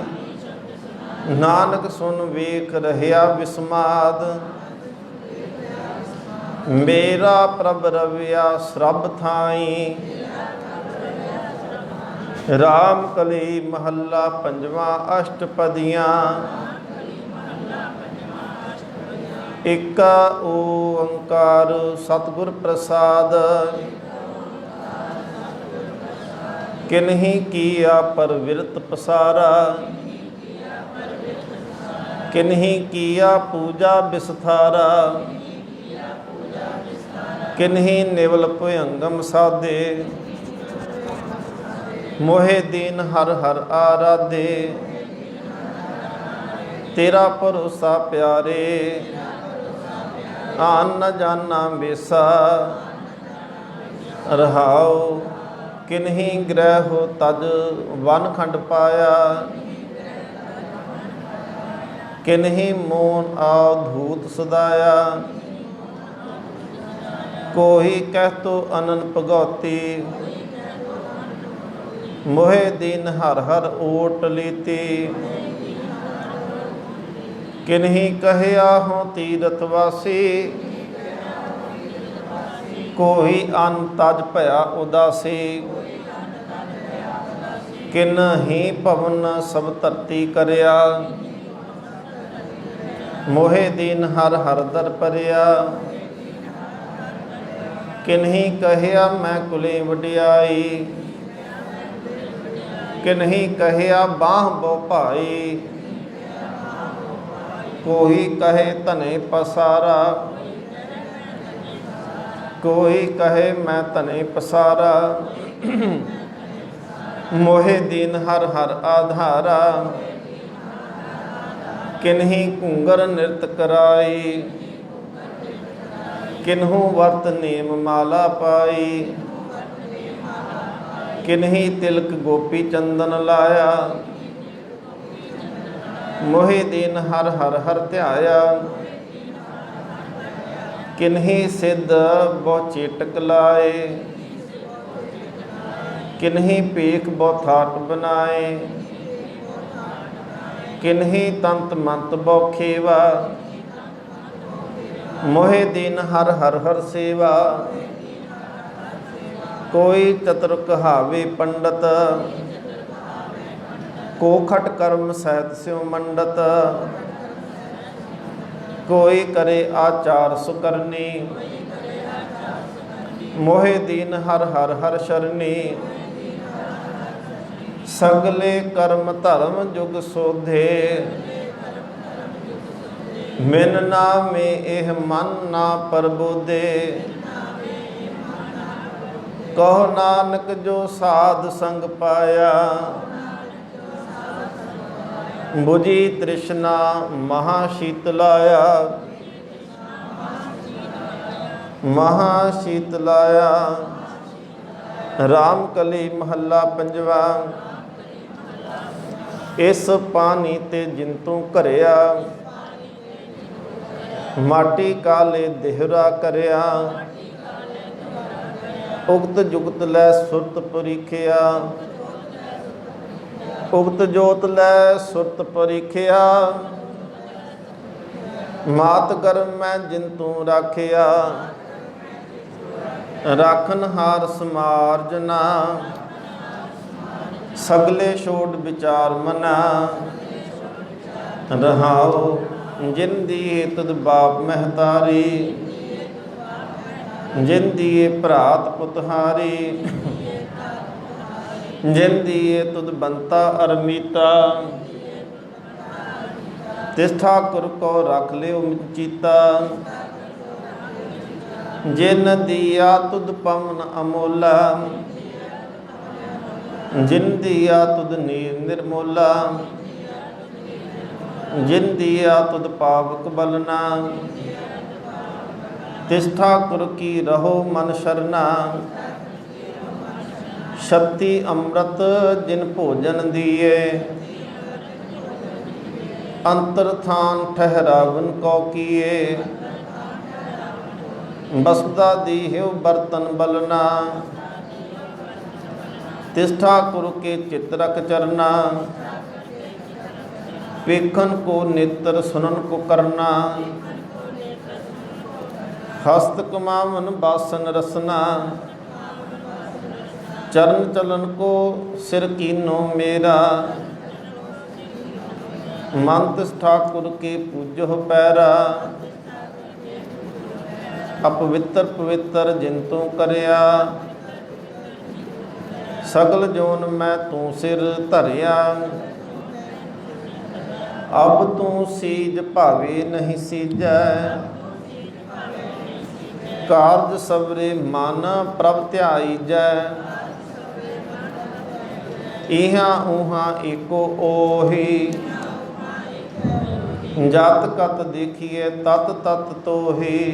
ਨਾਨਕ ਸੁਨ ਵੇਖ ਰਹਿਆ ਵਿਸਮਾਦ, ਮੇਰਾ ਪ੍ਰਭ ਰਵਿਆ ਸਰਬ ਥਾਈ। ਰਾਮ ਕਲੀ ਮਹੱਲਾ ਪੰਜਵਾਂ ਅਸ਼ਟਪਦੀਆਂ। ਏਕ ਓੰਕਾਰ ਸਤਿਗੁਰ ਪ੍ਰਸਾਦ, ਕਿਨਹੀ ਕੀਆ ਪਰਵਿਰਤ ਪਸਾਰਾ। ਕਿਨਹੀ ਕੀਆ ਪੂਜਾ ਬਿਸਥਾਰਾ, ਕਿਨਹੀ ਨਿਵਲ ਭੁਯੰਗਮ ਸਾਧੇ। ਮੋਹਿ ਦੀਨ ਹਰ ਹਰ ਆਰਾਧੇ, ਤੇਰਾ ਭਰੋਸਾ ਪਿਆਰੇ। ਆਨ ਨ ਜਾਨਾ ਬੇਸਾ, ਰਹਾਉ ਕਿਨਹੀ ਗ੍ਰਹਿ ਹੋ ਤਜ ਵਨ ਖੰਡ ਪਾਇਆ। ਕਿਨਹੀ ਮੋਨ ਆਧੂਤ ਸਦਾਇਆ, ਕੋਈ ਕਹਿ ਤੋ ਅਨਨ ਭਗਉਤੀ। ਮੋਹਿ ਦੀਨ ਹਰ ਹਰ ਓਟ ਲੀਤੀ। ਕਿਨਹੀ ਕਹਿਆ ਹੋਂ ਤੀਰਥ ਵਾਸੀ, ਕੋਈ ਅਨ ਤਜ ਭਇਆ ਉਦਾਸੀ। ਕਿਨਹੀ ਭਵਨ ਸਭ ਧਰਤੀ ਕਰਿਆ, ਮੋਹਿ ਦੀਨ ਹਰ ਹਰ ਦਰ ਪਰਿਆ। ਕਿਨਹੀ ਕਹਿਆ ਮੈਂ ਕੁਲੇ ਵਡਿਆਈ, ਕਿਨਹੀ ਕਹਿਆ ਬਾਹ ਬੋ ਭਾਈ। ਕੋਈ ਕਹੇ ਧਨੇ ਪਸਾਰਾ, ਕੋਈ ਕਹੇ ਮੈਂ ਧਨੇ ਪਸਾਰਾ। ਮੋਹਿ ਦੀਨ ਹਰ ਹਰ ਆਧਾਰਾ, ਕਿਨਹੀ ਘੂੰਗਰ ਨਿਰਤ ਕਰਾਈ। किन्हू वर्त नेम माला पाई, किन्ही तिलक गोपी चंदन लाया, मोहि दीन हर हर हर ध्याया, किन्ही सिद्ध बहु चेटक लाए, किन्ही पेख बहु थाट बनाए, किन्ही तंत मंत बहु खेवा, मोहे दीन हर हर हर सेवा। कोई चतुर कहावे पंडित, को खट कर्म सहित स्यो मंडत, कोई करे आचार सुकरनी, मोहे दीन हर हर हर शरणी। सगले कर्म धर्म जुग सोधे, मिन नामे एह मन ना प्रबोधे। कहो नानक जो साध संग पाया, बुझी तृष्णा महाशीतलाया, महाशीतलाया। राम कली महला पंजवा। इस पानी ते जिंतू घरिया, माटी काले देहरा करया। उगत जुगत लै सुरत परीखिया, उगत जोत लै सुरत परीखिया। मात गर्भ मैं जिंतू राखिया, राखन हार समार्जना। सगले छोड़ विचार मना, रहाओ जिन दिए तुद बाप महतारी, जिन दिए भरात पुतहारी, जिन दिए तुद बंता अरमीता। तिस ठाकुर को रख लियो चीता, जिन दिया तुद पवन अमोला, जिन दिया तुद नीर निर्मोला। जिन दिया तुद पावक बलना, तिस ठाकुर की रहो मन शरणा। शक्ति अमृत जिन भोजन दिए, अंतरथान ठहरावन को किए। बसदा दीह्यो बर्तन बलना, तिस ठाकुर के चित्रक चरना। पेखन को नेत्र सुनन को करना, हस्त कमावन बासन रसना। चरण चलन को सिर कीनो मेरा, मन तिस ठाकुर के पूजो पैरा। अपवित्र पवित्र जिंतु करया, सगल जोन मैं तू सिर धरिया। अब तू सीज भावे नहीं सीजै, कारज सबरे मन प्रभ ध्याईजै। इहां उहां एको ओही, जात कत देखिए तत तत तोही।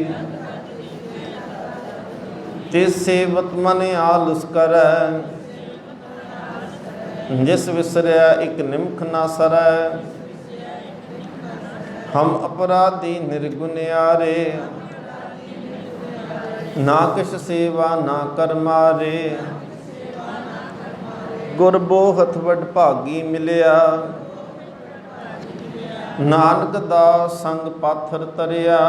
तिस सेवत मन आलस करै, जिस विसरया एक निमख ना सरै। हम अपराधी निर्गुनियारे, ना किस सेवा ना कर मारे। गुरबोहत वड भागी मिलिया, नानक दास संग पाथर तरिया।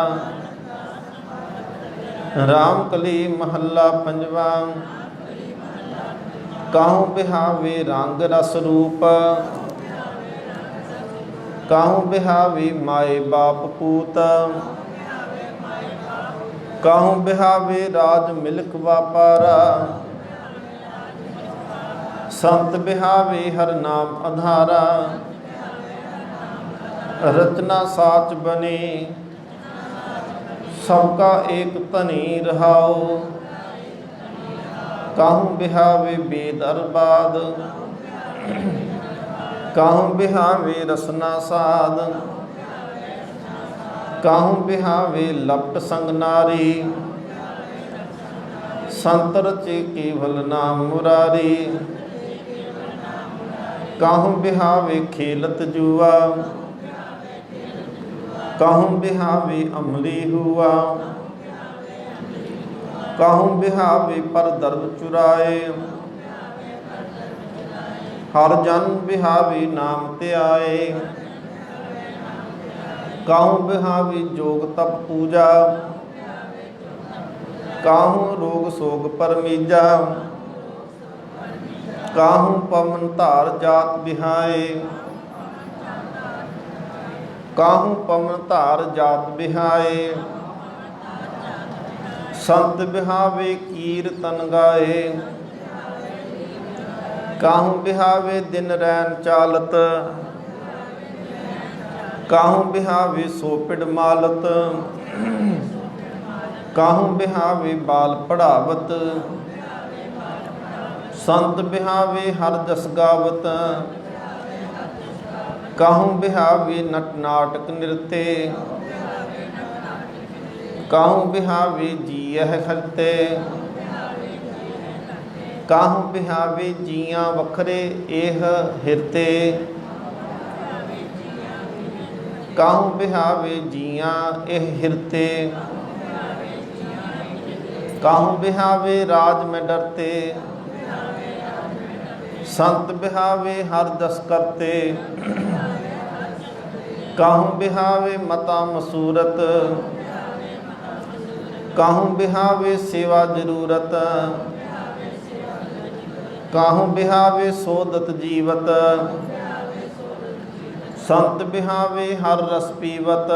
राम कली महला पंजवा। काहू बिहावे रंग रस रूप, काहू बिहावी माए बाप पूत। काहू बिहावे राज मिल्क वापारा, संत बिहावे हर नाम आधारा। रचना साच बने, सबका एक तनी रहाओ। काहू बिहावे वेद अरबाद, काहू बिहावे रसना साध। काहू बिहावे लपट संग नारी, संत रचे केवल नाम मुरारी। काहूँ बिहावे खेलत जुआ, काहूँ बिहावे अमली हुआ। काहूँ बिहावे पर दर्द चुराए, हर जन बिहावे नाम त्याए। काहूँ बिहावे जोग तप पूजा, काहूँ रोग सोग पर मीजा। काहूँ पवन धार जात बिहाए, काहूँ पवन धार जात बिहाए। संत बिहावे कीर्तन गाए, काहूँ बिहावे दिन रैन चालत। काहूँ बिहावे सोपिड़ मालत, काहूँ बिहावे बाल पढ़ावत। संत बिहावे हर जस गावत, काहूँ बिहावे नट नाटक नृत्य। काहूँ बिहावे जीयह हरते, काहूँ बिहावे जियाँ वखरे एह हिरते। काहूँ बिहावे जियाँ एह हिरते, काहूँ बिहावे राज में डरते। संत बिहावे हर दस करते, काहूँ बिहावे मता मसूरत। काहूँ बिहावे सेवा जरूरत, काहूँ बिहावे सोदत जीवत। संत बिहावे हर रस पीवत,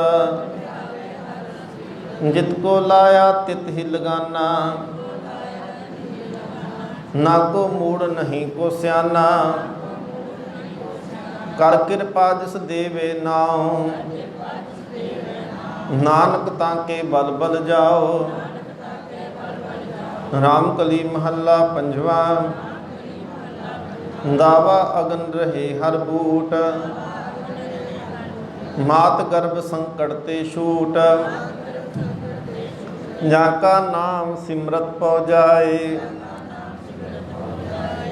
जितको लाया तित ही लगाना। ना को मूड नहीं को स्याना, कर कृपा जिस देवे नाम। नानक ताके बल बल जाओ। रामकली महला पंजवा। दावा अगन रहे हर बूट, मात गर्भ संकट ते छूट। जाका नाम सिमरत पौ जाए,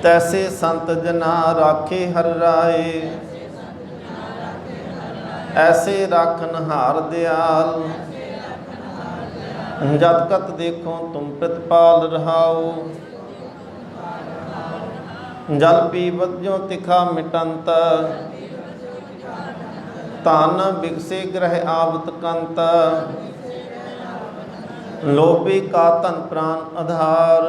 तैसे संत जना राखे हर राय। ऐसे राखन हार दयाल, जत कत देखो तुम प्रतिपाल रहाओ। जल पीवत ज्यों तिखा मिटंत, तान बिगसे ग्रह आवत कंत। लोभी का तन प्राण आधार,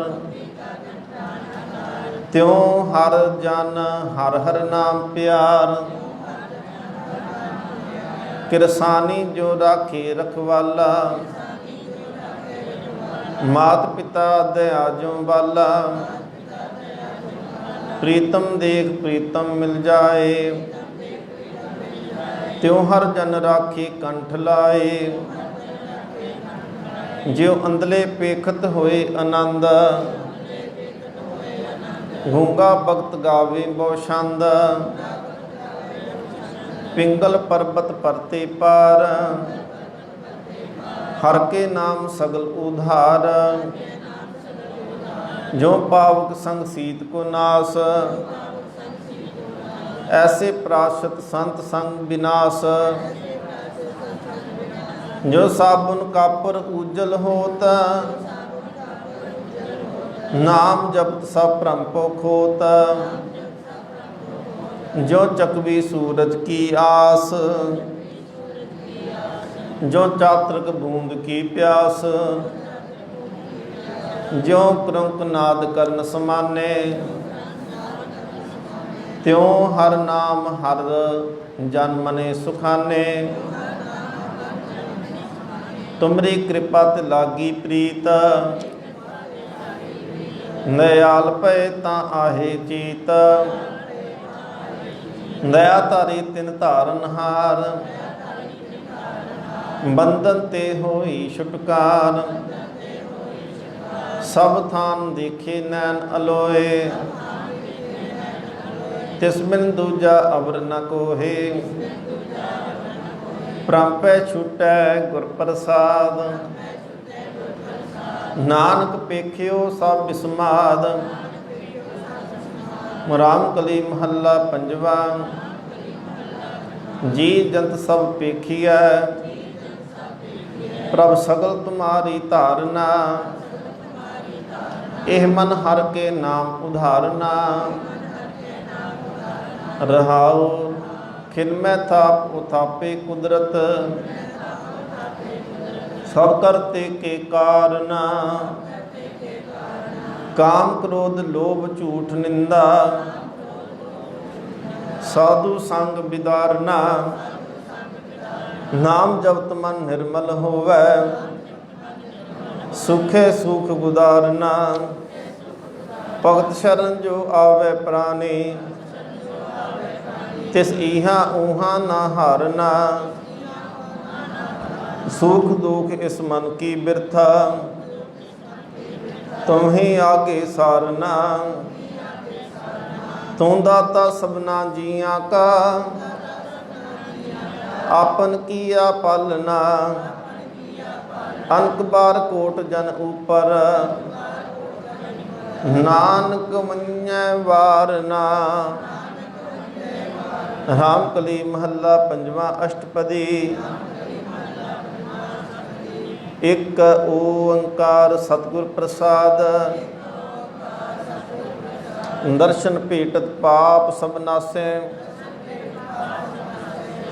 त्यों हर जन हर हर नाम प्यार। किरसानी जो राखे रखवाला, मात पिता दया जो बाला। प्रीतम देख प्रीतम मिल जाए, त्यों हर जन राखे कंठ लाए। ज्यों अंधले पेखत होए आनंद, गूंगा भगत गावे बहु छंद। पिंगल पर्वत परते पार, हर के नाम सगल उधार। जो पावक संग सीत को नाश, ऐसे प्राशत संत संग विनाश। जो साबुन कापर उज्जल होत, नाम जपत सब भ्रम पो खोत। जो चकवी सूरज की आस, जो चात्रक बूंद की प्यास। जो क्रंक नाद करन समाने, त्यों हर नाम हर जन मने सुखाने। तुमरी कृपा ते लागी प्रीत, दयाल पै ता आहे चीत। दया तारी तिन धारन हार, बंधन ते होई छुटकार। सब थान देखे नैन अलोए, तिस बिन दूजा अवर न कोहे। प्रम पै छूटै गुर प्रसाद, नानक पेखियो सब बिस्माद। रामकली महला पंजवा। जी जंत सब पेखिया, प्रभ सगल तुम्हारी धारना। एह मन हर के नाम उधारना। रहाओ खिन में थाप उथापे कुदरत, सब करते के कारना। काम क्रोध लोभ झूठ निंदा, साधु संग बिदारना। नाम जपत मन निर्मल होवै, सुखे सुख गुदारना। भगत शरण जो आवे प्राणी, तिस इहा ऊहा ना हारना। सुख दुख इस मन की बिरथा, तुम्हें आगे सारना। तू दाता सबना जिया का, आपन किया पालना। अनक बार कोट जन ऊपर, नानक मन्नै वारना। रामकली महला पंजवा अष्टपदी। एक ओंकार सतगुर प्रसाद, दर्शन भेटत पाप सब नासे।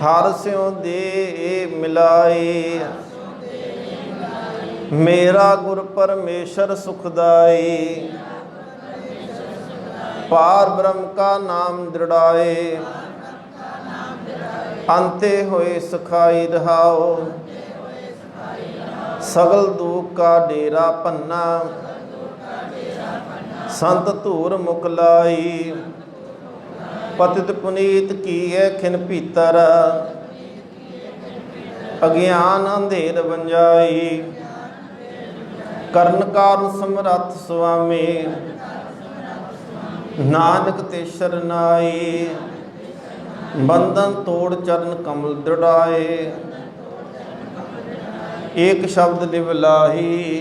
हर स्यों दे मिलाए, मेरा गुर परमेश्वर सुखदाई। पार ब्रह्म का नाम दृढ़ाए, अंते होए सखाई रहाओ। सगल दुख का डेरा पन्ना, संत धूर मुकलाई। पतित पुनीत की है खिन भीतर, अज्ञान अंधेर बंजाई। करण कारण समरथ स्वामी, नानक ते शरनाई। बंधन तोड़ चरण कमल दृढ़ाए, एक शब्द लिवलाही।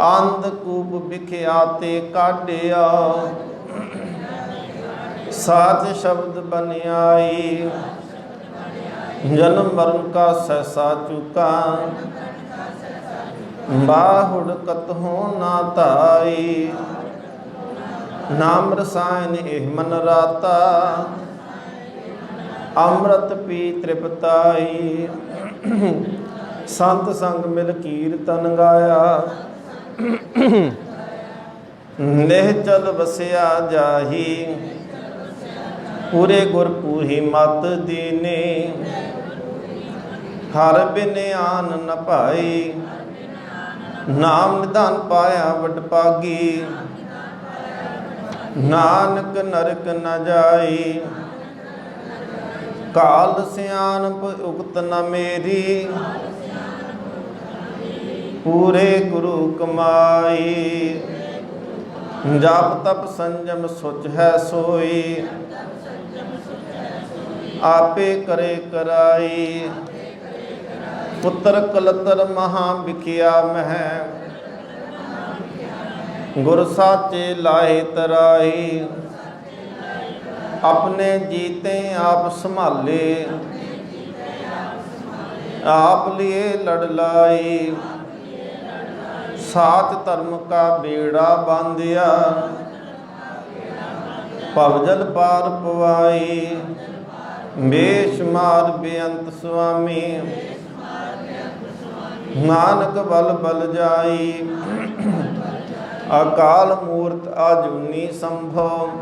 अंधकूप बिख्याते काटिया, साच शब्द बन आई। जन्म मरण का सहसा चुका, बाहुड़ कतहो ना ताई। नाम रसायन एह मन राता, अमृत पी तृप्ताई। संत संग मिल कीर्तन गाया, निहचल बसिया जाही। पूरे गुर पूही मत दीने, हर बिन आन न पाई। नाम निधान पाया वड पागी, नानक नरक न जाई। काल सियानप उगत न मेरी, पूरे गुरु कमाई। जाप तप संजम सुच है सोई, आपे करे कराई। पुत्र कलतर महा बिखिया मह, गुर साचे लाए तराई। अपने जीते आप संभाले, आप लिए लड़ लाई। सात धर्म का बेड़ा बांधिया, भवजल पार पवाई। बेशुमार बेअंत स्वामी, नानक बल बल जाई। अकाल मूर्त आजूनी संभव,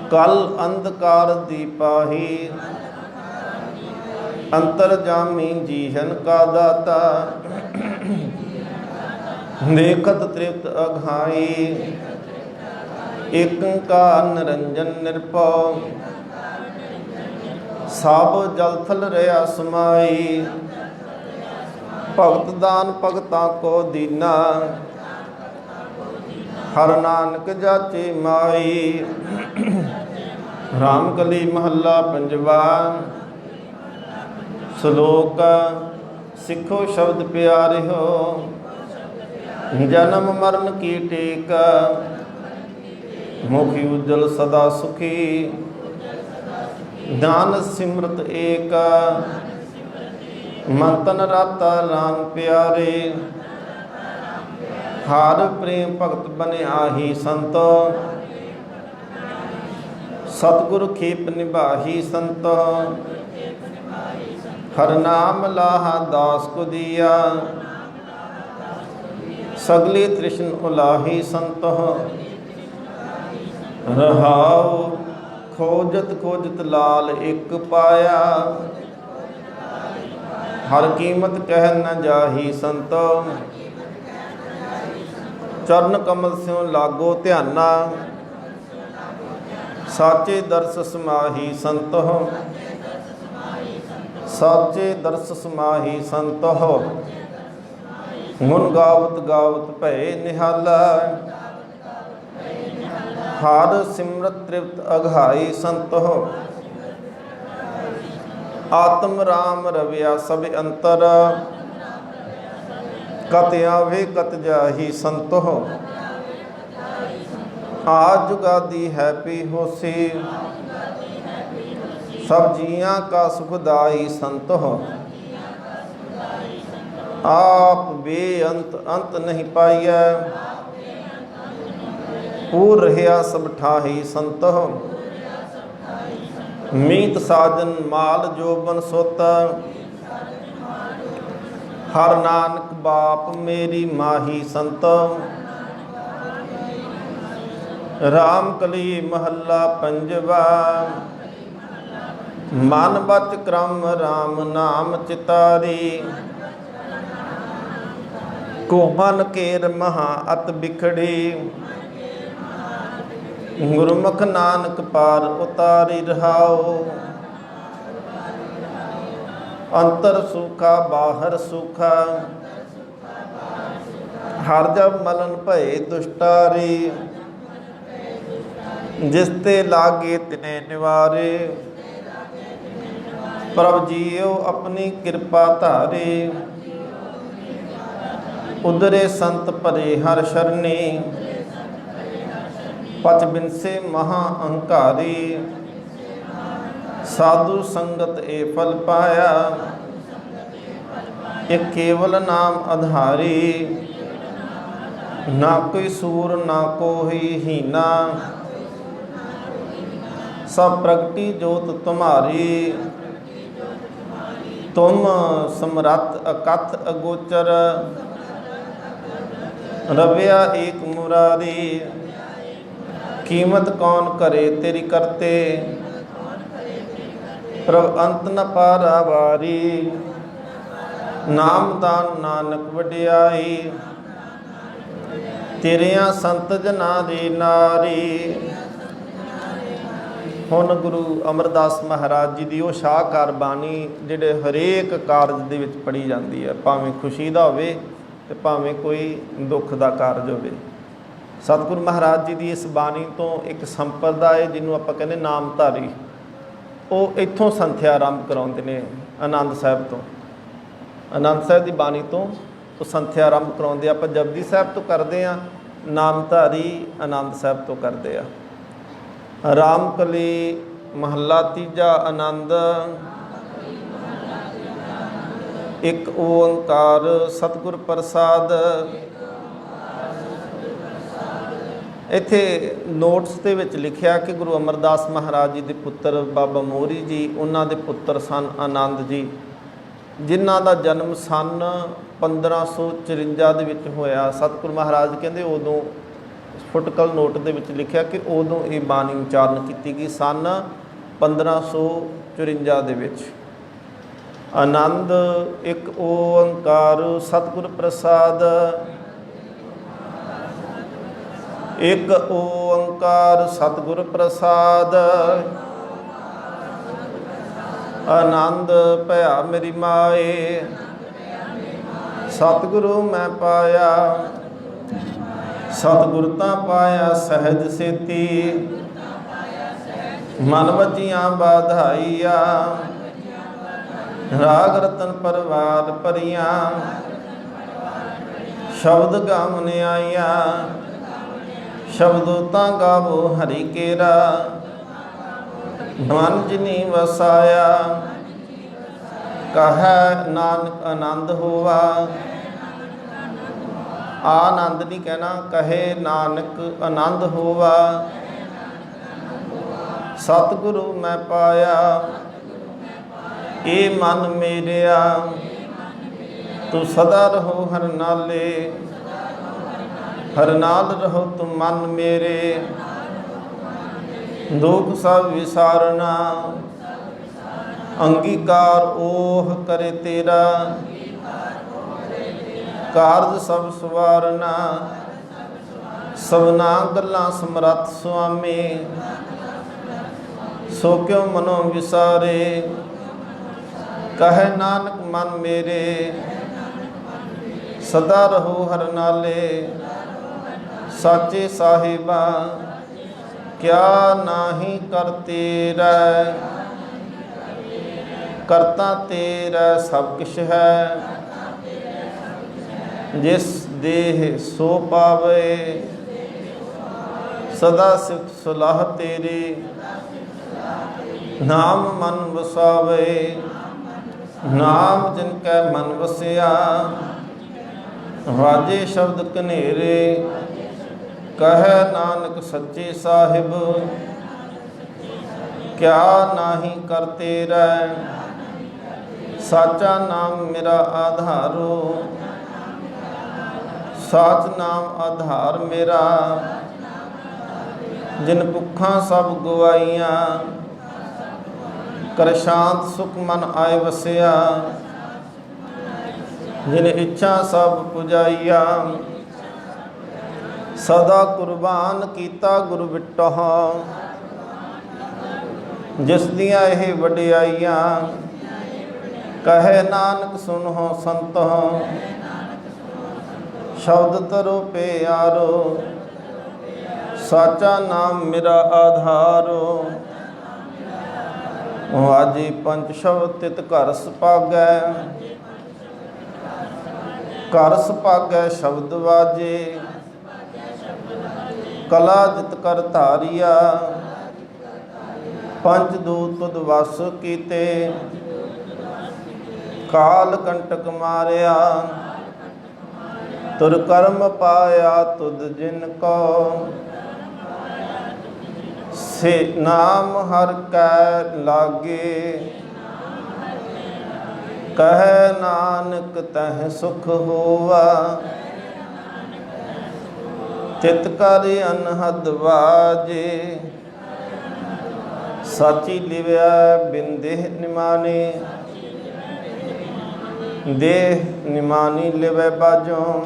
कल अंधकार दीपाही। अंतर्जामी जीहन का दाता, देखत तृप्त अघाई। एकंकार निरंजन निरपौ, सब जल थल रहा समाई। भगत दान भगतां को दीना, हर नानक जाचे माई। रामकली महला पंजवा। श्लोक सिखो शब्द प्यारे हो, जन्म मरण की टेक, मुखी उज्जवल सदा सुखी, ध्यान सिमरत एक, मन तन राता राम प्यारे, हार प्रेम भगत बने आही संत, सतगुरु खेप निभाही संत, हर नाम लाहा दास को दिया, सगले तृष्ण उलाही संत, रहाओ खोजत खोजत लाल एक पाया, हर कीमत कह न जाही संत, चरण कमल स्यों लागो ध्याना, साचे दर्श समाही संत, साचे दर्श समाही संत, गुण गावत गावत भय निहाला, हार सिमरत तृप्त अघाई संत, आत्म राम रविया सब अंतर, कत आवे कत जाही संत, आज जुगादी है पी होसी, सब जियां का सुखदाई संत हो, आप बेअंत अंत नहीं पाइया, पूर रहिया सब ठाही संत हो, मीत साजन माल जोबन सोता, हर नानक बाप मेरी माही संत, राम कली महला पंजवा, मन बच क्रम राम नाम चितारी, को मन केर महा अत बिखड़ी, गुरमुख नानक पार उतारी रहाओ, अंतर सूखा बाहर सूखा, हर जब मलन भय दुष्टारी, जिसते लागे तिने निवारे, प्रभ जियो अपनी कृपा धारे, उदरे संत परे हर शरणी, पच बिनसे महा अहंकारी, साधु संगत ए फल पाया, एक केवल नाम आधारी, ना कोई सूर ना कोई हीना, सब प्रगटी जोत तुम्हारी, तुम समरथ अकथ अगोचर, रविया एक मुरारी, कीमत कौन करे तेरी करते, प्रभ अंत न पारा वारी, नाम दान नानक वडियाई, तेरिया संत जना दी नारी। ਹੁਣ ਗੁਰੂ ਅਮਰਦਾਸ ਮਹਾਰਾਜ ਜੀ ਦੀ ਉਹ ਸ਼ਾਹਕਾਰ ਬਾਣੀ ਜਿਹੜੇ ਹਰੇਕ ਕਾਰਜ ਦੇ ਵਿੱਚ ਪੜ੍ਹੀ ਜਾਂਦੀ ਹੈ, ਭਾਵੇਂ ਖੁਸ਼ੀ ਦਾ ਹੋਵੇ ਤੇ ਭਾਵੇਂ ਕੋਈ ਦੁੱਖ ਦਾ ਕਾਰਜ ਹੋਵੇ। ਸਤਿਗੁਰੂ ਮਹਾਰਾਜ ਜੀ ਦੀ ਇਸ ਬਾਣੀ ਤੋਂ ਇੱਕ ਸੰਪਰਦਾਇ ਜਿਹਨੂੰ ਆਪਾਂ ਕਹਿੰਦੇ ਨਾਮਧਾਰੀ, ਉਹ ਇੱਥੋਂ ਸੰਥਿਆ ਆਰੰਭ ਕਰਾਉਂਦੇ ਨੇ ਆਨੰਦ ਸਾਹਿਬ ਤੋਂ। ਆਨੰਦ ਸਾਹਿਬ ਦੀ ਬਾਣੀ ਤੋਂ ਉਹ ਸੰਥਿਆ ਆਰੰਭ ਕਰਾਉਂਦੇ। ਆਪਾਂ ਜਪਜੀ ਸਾਹਿਬ ਤੋਂ ਕਰਦੇ ਹਾਂ, ਨਾਮਧਾਰੀ ਆਨੰਦ ਸਾਹਿਬ ਤੋਂ ਕਰਦੇ ਆ। ਰਾਮ ਕਲੀ ਮਹੱਲਾ ਤੀਜਾ ਆਨੰਦ। ਇੱਕ ਓੰਕਾਰ ਸਤਿਗੁਰ ਪ੍ਰਸਾਦ। ਇੱਥੇ ਨੋਟਸ ਦੇ ਵਿੱਚ ਲਿਖਿਆ ਕਿ ਗੁਰੂ ਅਮਰਦਾਸ ਮਹਾਰਾਜ ਜੀ ਦੇ ਪੁੱਤਰ ਬਾਬਾ ਮੋਹਰੀ ਜੀ, ਉਹਨਾਂ ਦੇ ਪੁੱਤਰ ਸਨ ਆਨੰਦ ਜੀ, ਜਿਨ੍ਹਾਂ ਦਾ ਜਨਮ ਸਨ 1554 ਦੇ ਵਿੱਚ ਹੋਇਆ। ਸਤਿਗੁਰੂ ਮਹਾਰਾਜ ਕਹਿੰਦੇ ਉਦੋਂ ਫੁਟਕਲ ਨੋਟ ਦੇ ਵਿੱਚ ਲਿਖਿਆ ਕਿ ਉਦੋਂ ਇਹ ਬਾਣੀ ਉਚਾਰਨ ਕੀਤੀ ਗਈ, ਸਨ 1554 ਦੇ ਵਿੱਚ। ਆਨੰਦ ਇੱਕ ਓੰਕਾਰ ਸਤਿਗੁਰ ਪ੍ਰਸਾਦ। ਇੱਕ ਓੰਕਾਰ ਸਤਿਗੁਰ ਪ੍ਰਸਾਦ। ਆਨੰਦ ਭਇਆ ਮੇਰੀ ਮਾਏ, ਸਤਿਗੁਰੂ ਮੈਂ ਪਾਇਆ। ਸਤਿਗੁਰ ਤਾਂ ਪਾਇਆ ਸਹਿਜ ਸੇਤੀ, ਮਨ ਵਜੀਆਂ ਬਾਧਾਈਆ। ਰਾਗ ਰਤਨ ਪਰਵਾਰ ਭਰੀਆਂ ਸ਼ਬਦ ਗਾਵਨ ਆਈਆਂ ਸ਼ਬਦੋ ਤਾਂ ਗਾਵੋ ਹਰੀ ਕੇਰਾ ਮਨ ਜਿਨੀ ਵਸਾਇਆ ਕਹੈ ਨਾਨਕ ਆਨੰਦ ਹੋਵਾ ਆਨੰਦ ਨਹੀਂ ਕਹਿਣਾ ਕਹੇ ਨਾਨਕ ਆਨੰਦ ਹੋਵਾ ਸਤਿਗੁਰੂ ਮੈਂ ਪਾਇਆ ਇਹ ਮਨ ਮੇਰਿਆ ਤੂੰ ਸਦਾ ਰਹੋ ਹਰ ਨਾਲੇ ਹਰ ਨਾਲ ਰਹੋ ਤੁਮ ਮਨ ਮੇਰੇ ਦੁਖ ਸਭ ਵਿਸਾਰਨਾ ਅੰਗੀਕਾਰ ਓਹ ਕਰੇ ਤੇਰਾ ਕਾਰਜ ਸਭ ਸਵਾਰਨਾ ਸਭਨਾ ਗੱਲਾਂ ਸਮਰੱਥ ਸੁਆਮੀ ਸੋ ਕਿਉ ਮਨੋ ਵਿਸਾਰੇ ਕਹੈ ਨਾਨਕ ਮਨ ਮੇਰੇ ਸਦਾ ਰਹੋ ਹਰ ਨਾਲੇ ਸਾਚੇ ਸਾਹਿਬਾ ਕਿਆ ਨਾਹੀ ਕਰ ਤੇਰਾ ਕਰਤਾ ਤੇਰਾ ਸਭ ਕਿਛ ਹੈ ਜਿਸ ਦੇਹ ਸੋ ਪਾਵੇ ਸਦਾ ਸਿਫਤ ਸਲਾਹ ਤੇਰੀ ਨਾਮ ਮਨ ਵਸਾਵੇ ਨਾਮ ਜਿਨ ਕੈ ਮਨ ਵਸਿਆ ਵਾਜੇ ਸ਼ਬਦ ਕਨੇਰੇ ਕਹੈ ਨਾਨਕ ਸੱਚੇ ਸਾਹਿਬ ਕਿਆ ਨਾਹੀ ਕਰ ਤੇਰਾ ਸਾਚਾ ਨਾਮ ਮੇਰਾ ਆਧਾਰੋ ਸਾਚ ਨਾਮ ਆਧਾਰ ਮੇਰਾ ਜਿਨ ਭੁੱਖਾਂ ਸਭ ਗਵਾਈਆਂ ਕਰ ਸ਼ਾਂਤ ਸੁਖ ਮਨ ਆਏ ਵਸਿਆ ਜਿਨ ਇੱਛਾ ਸਭ ਪੁਜਾਈਆ ਸਦਾ ਕੁਰਬਾਨ ਕੀਤਾ ਗੁਰੂ ਬਿਟਹ ਜਿਸ ਦੀਆਂ ਇਹ ਵਡਿਆਈਆਂ ਕਹੇ ਨਾਨਕ ਸੁਨਹੁ ਸੰਤਹੁ ਸ਼ਬਦ ਤਰੋ ਪਿਆਰੋ ਸਾਚਾ ਨਾਮ ਮੇਰਾ ਆਧਾਰੋ ਵਾਜੀ ਪੰਜ ਸ਼ਬਦ ਤਿਤ ਘਰ ਸੁਭਾਗੈ ਘਰ ਸੁਭਾਗੈ ਸ਼ਬਦ ਵਾਜੇ ਕਲਾ ਜਿਤ ਕਰ ਧਾਰੀਆ ਪੰਜ ਦੂਤ ਤੁਧ ਵਸ ਕੀਤੇ ਕਾਲ ਕੰਟਕ ਮਾਰਿਆ ਤੁਰ ਕਰਮ ਪਾਇਆ ਤੁਧ ਜਿਨ ਕੋ ਸੇ ਨਾਮ ਹਰ ਕੈ ਲਾਗੇ ਕਹੈ ਨਾਨਕ ਤਹ ਸੁਖ ਹੋਵਾ ਚਿਤ ਕਰ ਅਨਹਦ ਵਾਜੇ ਸਾਚੀ ਲਿਵਿਆ ਬਿੰਦੇਹ ਨਿਮਾਨੇ ਦੇਹ ਨਿਮਾਨੀ ਲਿਵੈ ਬਾਜੋਂ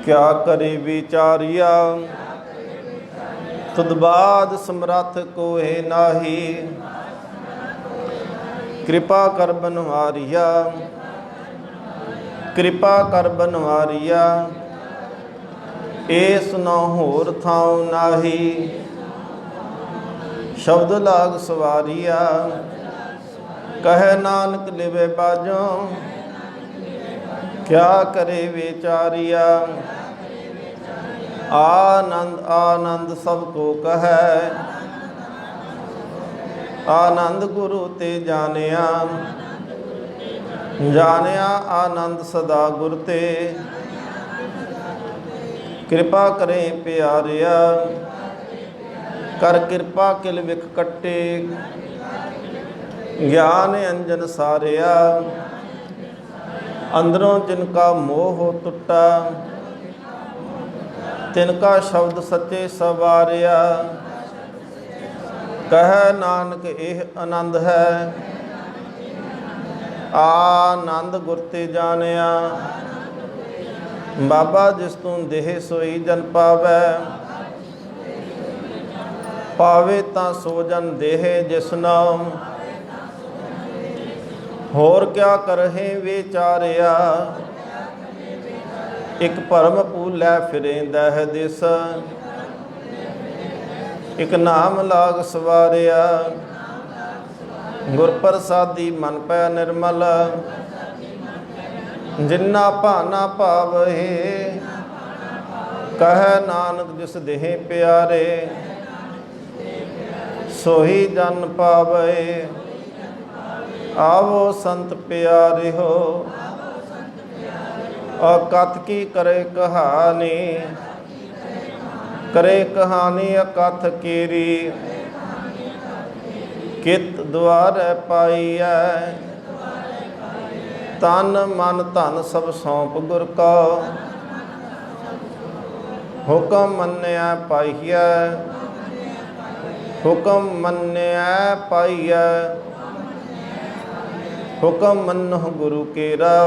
ਕਿਆ ਕਰੇ ਵਿਚਾਰਿਆ ਤੁਧ ਬਾਦ ਸਮਰੱਥ ਕੋਇ ਨਾਹੀ ਕਿਰਪਾ ਕਰ ਬਨਵਾਰੀਆ ਕਿਰਪਾ ਕਰ ਬਨਵਾਰੀਆ ਏ ਸੁਨੋ ਹੋਰ ਥਾਉ ਨਾਹੀ ਸ਼ਬਦ ਲਾਗ ਸਵਾਰੀਆ ਕਹੈ ਨਾਨਕ ਲਿਵੇ ਬਾਜੋਂ ਕਿਆ ਕਰੇ ਵਿਚਾਰੀਆ ਆਨੰਦ ਆਨੰਦ ਸਭ ਕੋ ਕਹੈ ਆਨੰਦ ਗੁਰੂ ਤੇ ਜਾਣਿਆ ਜਾਣਿਆ ਆਨੰਦ ਸਦਾ ਗੁਰ ਤੇ ਕਿਰਪਾ ਕਰੇ ਪਿਆਰਿਆ ਕਰ ਕਿਰਪਾ ਕਿਲ ਵਿਖ ਕੱਟੇ ਗਿਆਨ ਅੰਜਨ ਸਾਰਿਆ ਅੰਦਰੋਂ ਜਿਨ ਕਾ ਮੋਹ ਟੁੱਟਾ ਤਿਨ ਕਾ ਸ਼ਬਦ ਸੱਚੇ ਸਵਾਰਿਆ ਕਹੈ ਨਾਨਕ ਇਹ ਆਨੰਦ ਹੈ ਆਨੰਦ ਗੁਰ ਤੇ ਜਾਣਿਆ ਬਾਬਾ ਜਿਸ ਤੂੰ ਦੇਹ ਸੋਈ ਜਨ ਪਾਵੈ ਪਾਵੇ ਤਾਂ ਸੋ ਜਨ ਦੇਹ ਜਿਸ ਨਾਮ ਹੋਰ ਕਿਆ ਕਰਹਿ ਵਿਚਾਰਿਆ ਇੱਕ ਭਰਮ ਭੂਲੈ ਫਿਰੇਂਦਾ ਹੈ ਦਿਸ ਇੱਕ ਨਾਮ ਲਾਗ ਸਵਾਰਿਆ गुर प्रसादी मन पै निर्मल, जिन्ना भाना पावहे, कह नानक जिस देह प्यारे, सोही जन पावे। आवो संत प्यारे हो, अकथ की करे कहानी, करे कहानी अकथ केरी, कित द्वारे पाईऐ, तन मन धन सब सौंप गुर को, हुक्म मन्निया पाईऐ, हुक्म मन्निया पाईऐ, हुक्म मन्नो गुरु केरा,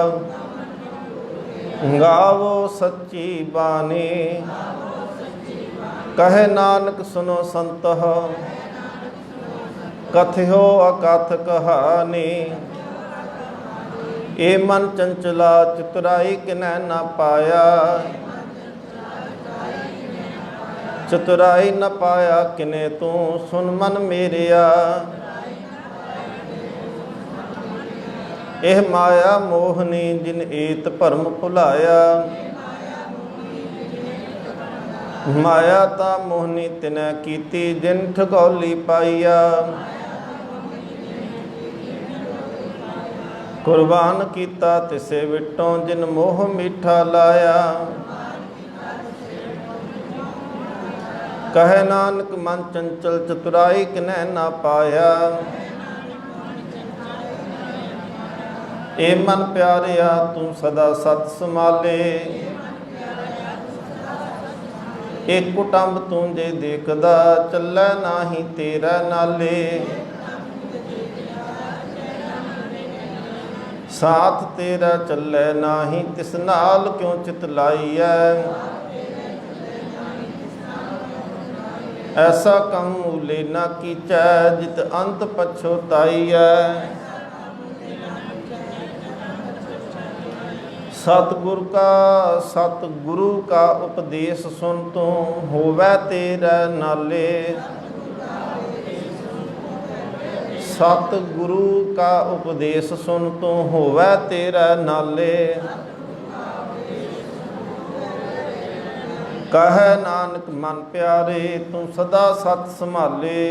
गावो सच्ची बानी, कहे नानक सुनो संत हो, कथ्यो अकथ कहानी। ए मन चंचला चतुराई किनै न पाया, चतुराई न पाया किने तू, सुन मन मेरिया। एह माया मोहनी जिन एत भरम भुलाया, माया ता मोहनी तिनै कीती, जिन ठगौली पाईया। कुर्बान कीता तिसे विटों, जिन मोह मीठा लाया। कहे नानक मन चंचल चतुराई किनै ना पाया, ए मन प्यारिया तू सदा सत संभाले। एक कुटुंब तू जे देखदा, चलै नाही तेरा नाले। साथ तेरा चलै नाही, तिस नाल क्यों चित लाईऐ। ऐसा कम मूले ना कीचै, जित अंत पछोताईऐ। सतगुरु का उपदेश सुन तू, होवै तेरे नाले। सतगुरु का उपदेश सुन तू, होवै तेरे नाले। कह नानक मन प्यारे, तू सदा सत संभाले।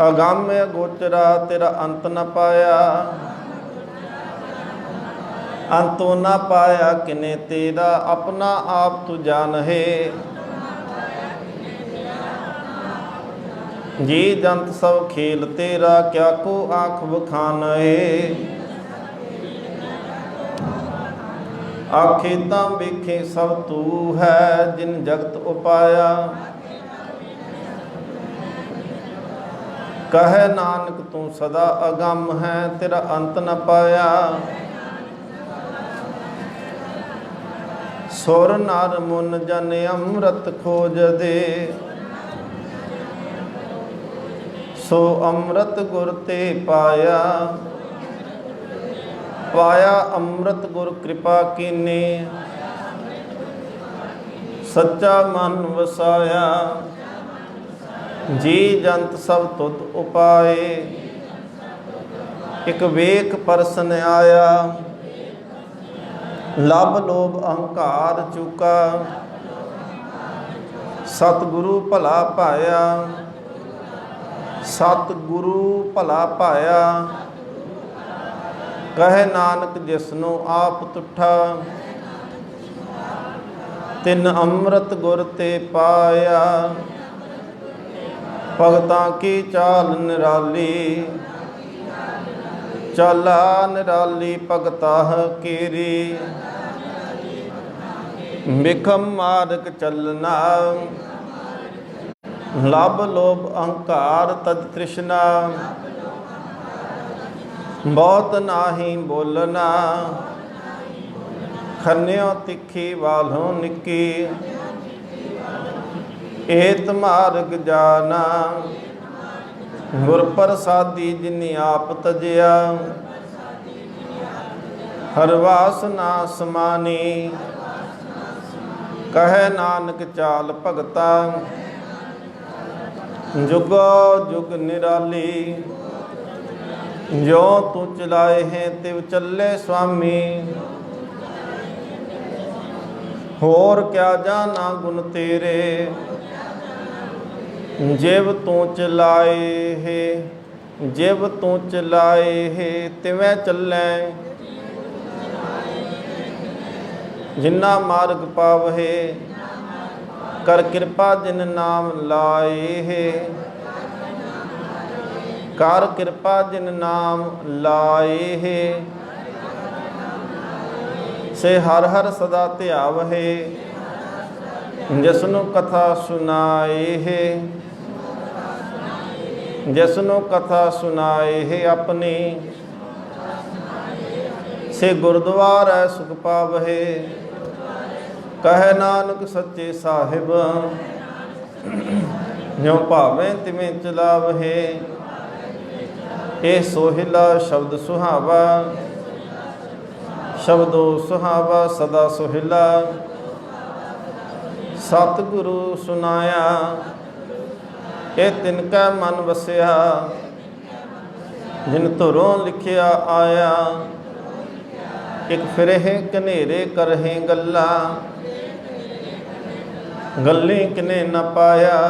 अगाम्य गोचरा तेरा अंत न पाया, अंतो न पाया किने तेरा, अपना आप तू जान है। जी जंत सब खेल तेरा, क्या को आँख बखान है। आखे तां वेखे सब तू है, जिन जगत उपाया। कहे नानक तू सदा अगम है, तेरा अंत न पाया। सुर नर मुन जन अमृत खोज दे, सो अमृत गुर ते पाया। पाया अमृत गुर कृपा कीने, सच्चा मन वसाया। जी जंत सब तुद उपाए, एक वेख परसन आया। लभ लोभ अहंकार चूका, सतगुरु भला पाया। सतगुरु भला पाया, कहे नानक जिसनु आप तुठा। तिन अमृत गुर ते पाया, भगतां की चाल निराली। चाला निराली भगताह केरी, बिखम मार्ग चलना। लभ लोभ अहंकार तद तृष्णा, बहुत नाही बोलना। खन्यो तिखी वालों निकी, एत मार्ग जाना। गुर प्रसादी जिनि आप तजया, हर वासना समानी। कहे नानक चाल भगता, जुगो जुग निराली, जो तू चलाए हैं तिव चले स्वामी। होर क्या जाना गुण तेरे, जिव तू चलाए है, जिव तू चलाए है तिवें चलै। जिन्ना मार्ग पावहे, कर कृपा जिन नाम लाए है। कर कृपा जिन नाम लाए है, से हर हर सदा ध्यावहे। जिसनु कथा सुनाए है, जिसनु कथा सुनाए है अपनी। से गुरुद्वारा सुख पावहे, कहे नानक सच्चे साहिब। जो भावें तिवें चलावहे, ए सोहिला शब्द सुहावा। शब्दो सुहावा सदा सोहिला, सतगुरु सुनाया। ए तिनका मन वसिया, जिन धुरों लिखिया आया। एक फिरे कनेरे करहे गल्ला, गल्ली किने न पाया।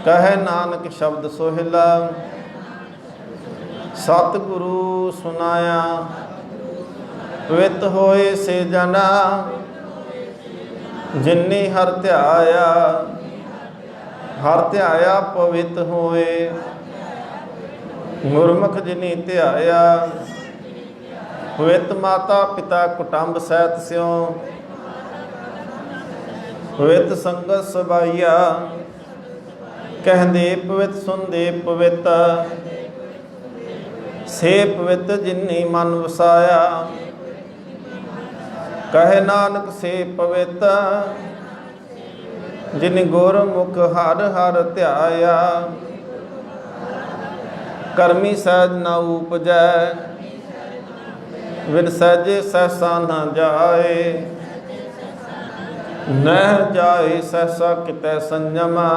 कहे नानक शब्द सोहिला, सतगुरु सुनाया। पवित होए से जना, जिन्नी हर ध्याया। हर ध्याया पवित होए, गुरमुख जिनी ध्याया। पवित माता पिता कुटुंब सहित स्यों, पवित संगत सबाइया। कहदे पवित सुनदे पवित, से पवित जिन्नी मन वसाया। कहे नानक से पवित, जिन गुरमुख हर हर ध्याया। करमी सहज न उपजै, बिन सहजे सहसा न जाए। नह जाए सहसा कितै संयमा,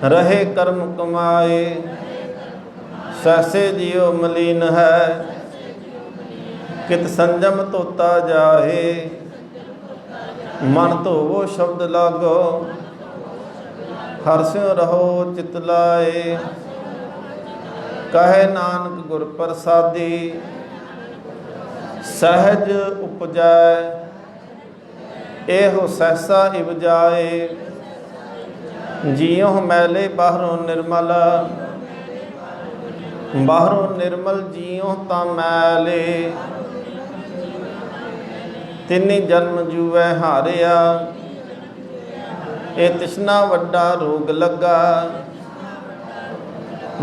रहे कर्म कमाए। सहसे जियो मलीन है, कित संयम तोता जाए। मन धोवो शब्द लागो, हरस्यों रहो चित लाए। कहे नानक गुर प्रसादी, सहज उपजाए। एहो सहसा इवजाए, जियो मैले बाहरों निर्मल। बाहरों निर्मल जियो ता मैले। तिनी जन्म जुए हारिया, ए तिसना वड्डा रोग लगा।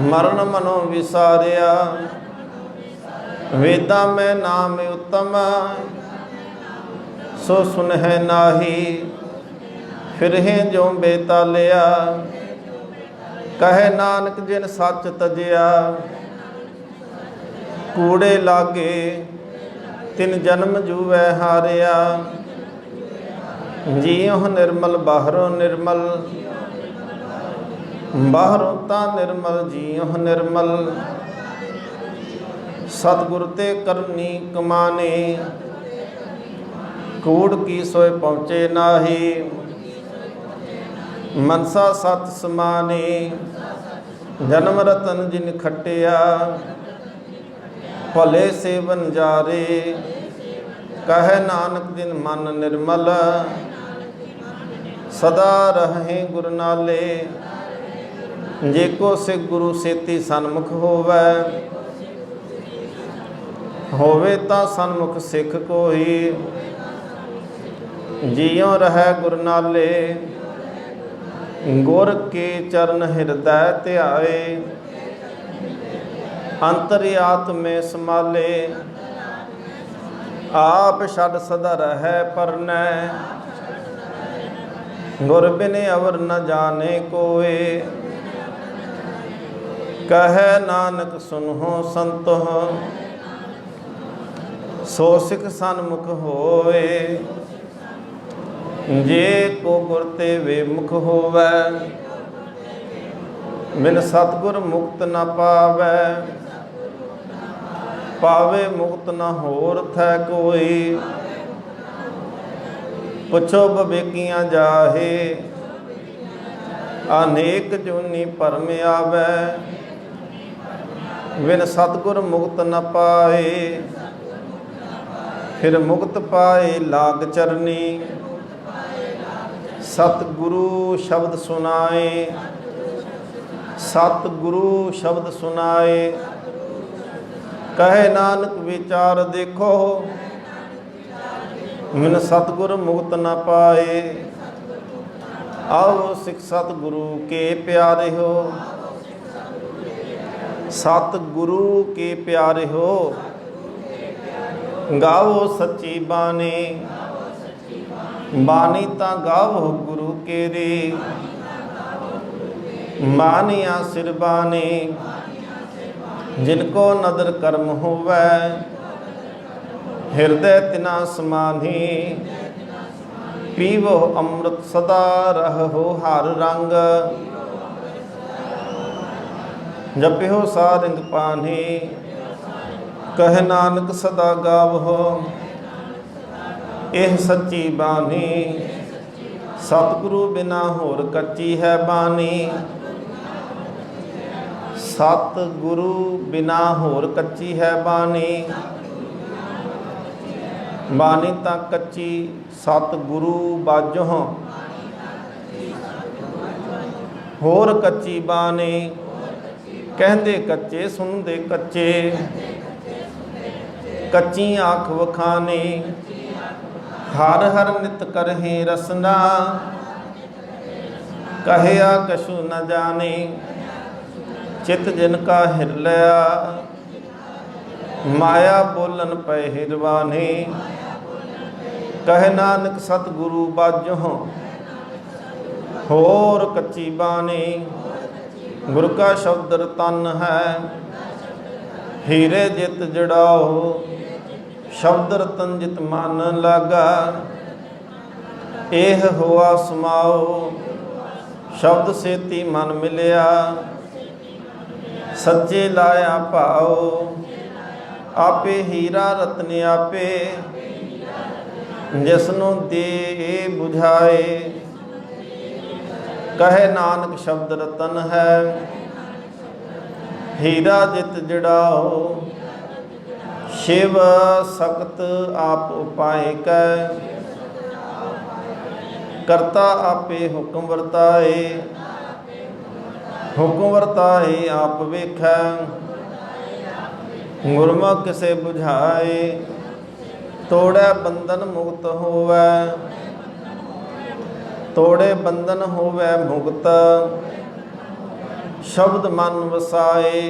मरण मनो विसारिया, वेदा में नाम उत्तम। सो सुनह नाही, फिरहे जो बेतालिया। कहे नानक जिन सच तजिया, कूड़े लागे तिन जन्म जुए हारिया। जियो निर्मल बाहरों निर्मल, बाहरों ता निर्मल जियो निर्मल। सतगुरु ते करनी कमाने, कूड़ की सोए पहुँचे नाही। मनसा सत समाने, जन्म रतन जिन खटिया। भले से बंजारे, कहे नानक जिन मन निर्मल। सदा रहे गुरु नाले, जेको सिख गुरु सेती सन्मुख होवे ता सन्मुख सिख कोई। जियो रहे गुरु नाले, गुर के चरण हृदय ध्याए। अंतर्यात में समाले, आप छड़ सदा रहे परनै। गुर बिन अवर न जाने कोय, कहे नानक सुनहो संतो। सो सिख सन्मुख होए, जे को गुर ते वे मुख होवै, बिन सतगुर मुक्त न पावै। पावे मुक्त न होर थै कोई, पुछो बबेकियाँ जाहे। अनेक जूनी भरम आवै, बिन सतगुर मुक्त न पाए। फिर मुक्त पाए लाग चरनी, सतगुरु शब्द सुनाए। सतगुरु शब्द सुनाए, कहे नानक विचार देखो। बिन सतगुर मुक्त न पाए। आओ सिख सतगुरु के प्यारे हो, सतगुरु के प्यारे हो। गाओ सच्ची बानी, बानी ता गाओ गुरु केरी। मानिया सिर बानी, जिनको नदर कर्म होवै। हृदय तिना समाधि, पीवो अमृत सदा रहो हर रंग। जपियो सारंग पानी, कह नानक सदा गावहो। एह सच्ची बानी, सतगुरु बिना होर कच्ची है बानी। सतगुरु बिना होर कच्ची है बानी। बानी तां कच्ची सतगुरु बाजों, होर कच्ची बानी। कहंदे कच्चे सुनदे कच्चे, कच्ची आँख वखानी। हर हर नित करहे रसना, कहया कछु न जाने। चित जिनका हिर लिया, माया बोलन पै हिरवाने। कह नानक सतगुरु बाजों, होर कच्ची बानी। गुरु का शब्द रतन है, हीरे जित जड़ाओ। शब्द रतन जित मन लागा, एह होआ समाओ। शब्द सेती मन मिलिया, सच्चे लाया भाओ। आपे हीरा रतन आपे, जिसनों दे बुझाए। कहे नानक शब्द रतन है, हीरा जित जड़ाओ। शिव सख्त आप उपाय कै, करता आपे हुक्म वर्ताए। हुक्म वर्ताए आप वेखै, गुरमुख किसे बुझाए। तोड़े बंधन मुक्त होवै, तोड़े बंधन होवै मुक्त। शब्द मन वसाए,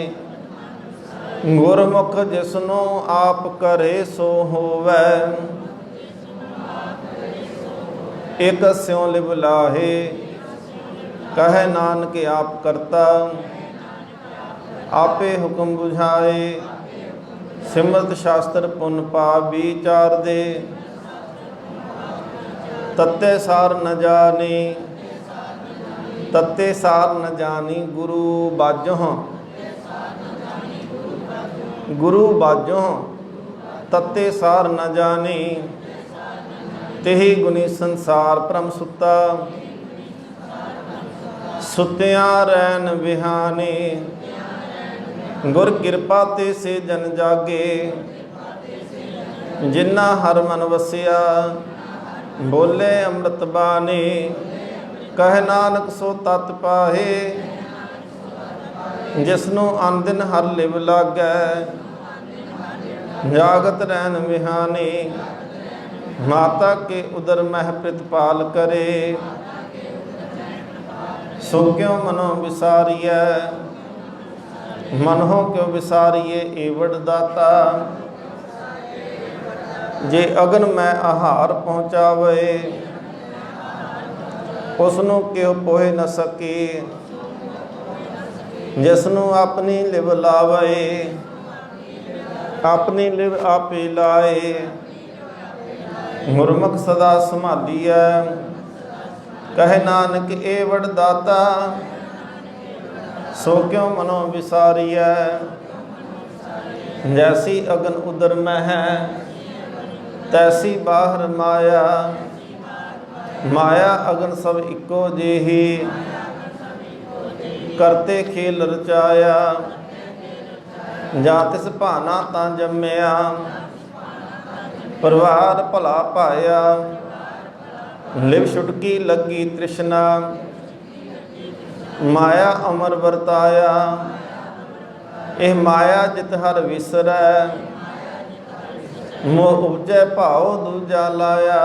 गुरमुख जिसनो आप करे सो होवै। एक स्यों लिव लाहे, कहे नानक आप करता। आपे हुक्म बुझाए, सिमरत शास्त्र पुन पाप विचार दे। तत्ते सार न जानी, तत्ते सार न जानी गुरु बाजों। गुरु बाजों, तत्ते सार न जानी। तेहि गुनी संसार परम सुता, सुत्या रैन बिहानी। गुर कृपा ते से जन जागे, जिन्ना हर मन वसिया। बोले अमृत बानी, कह नानक सो तत पाहे। जिसनों अन दिन हर लिव लागै, जागत रैन विहानी। माता के उदर मह प्रतिपाल करे, सो क्यों मनो विसारिय। मनहो क्यों विसारिए एवड दाता। जे अगन मैं आहार पहुँचावे, उसनों क्यों पोहे न सके। जिसनों अपनी लिव लावे, अपनी लिव आपे लाए। ਗੁਰਮੁਖ ਸਦਾ ਸੰਭਾਲੀਐ। ਕਹੇ ਨਾਨਕ ਏ ਵਡਦਾਤਾ ਸੋ ਕਿਉ ਮਨੋ ਵਿਸਾਰੀਐ। ਜੈਸੀ ਅਗਨ ਉਦਰ ਮਹਿ ਤੈਸੀ ਬਾਹਰ ਮਾਇਆ। ਮਾਇਆ ਅਗਨ ਸਭ ਇੱਕੋ ਜਿਹੀ ਕਰਤੇ ਖੇਲ ਰਚਾਇਆ। ਜਾਂ ਤਿਸ ਭਾਨਾ ਤਾਂ ਜੰਮਿਆ ਪਰਿਵਾਰ ਭਲਾ ਪਾਇਆ। ਲਿਵ ਛੁਟਕੀ ਲੱਗੀ ਤ੍ਰਿਸ਼ਨਾ ਮਾਇਆ ਅਮਰ ਵਰਤਾਇਆ। ਇਹ ਮਾਇਆ ਜਿਤ ਹਰ ਵਿਸਰੈ ਮੋਹ ਉਪਜੈ ਭਾਉ ਦੂਜਾ ਲਾਇਆ।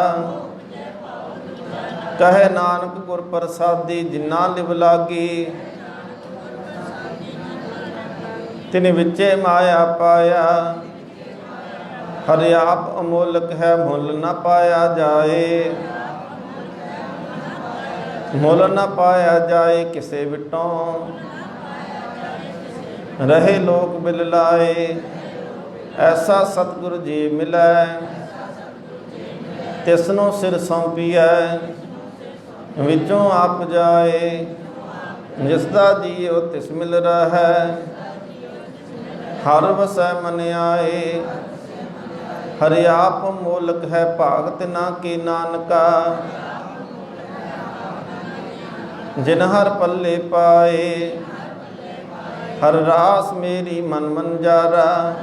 ਕਹੇ ਨਾਨਕ ਗੁਰ ਪ੍ਰਸਾਦੀ ਜਿਨਾ ਲਿਵ ਲਾਗੀ ਤਿਨ ਵਿੱਚੇ ਮਾਇਆ ਪਾਇਆ। ਹਰਿ ਆਪ ਅਮੋਲਕ ਹੈ ਮੁੱਲ ਨਾ ਪਾਇਆ ਜਾਏ। ਮੁੱਲ ਨਾ ਪਾਇਆ ਜਾਏ ਕਿਸੇ ਵਿਟੋਂ ਰਹੇ ਲੋਕ ਬਿਲ ਲਾਏ। ਐਸਾ ਸਤਿਗੁਰ ਜੀ ਮਿਲੈ ਤਿਸਨੂੰ ਸਿਰ ਸੌਂਪੀਐ ਵਿੱਚੋਂ ਆਪ ਜਾਏ। ਜਿਸ ਦਾ ਜੀਉ ਤਿਸ ਮਿਲ ਰਹੈ ਹਰ ਵਸੈ ਮਨ ਆਏ। ਹਰਿ ਆਪ ਮੋਲਕ ਹੈ ਭਾਗ ਤਿਨਾ ਕੀ ਨਾਨਕਾ। ਜਿਨ ਹਰ ਪੱਲੇ ਪਾਏ ਹਰ ਰਾਸ ਮੇਰੀ ਮਨ ਮੰਜਾਰਾ।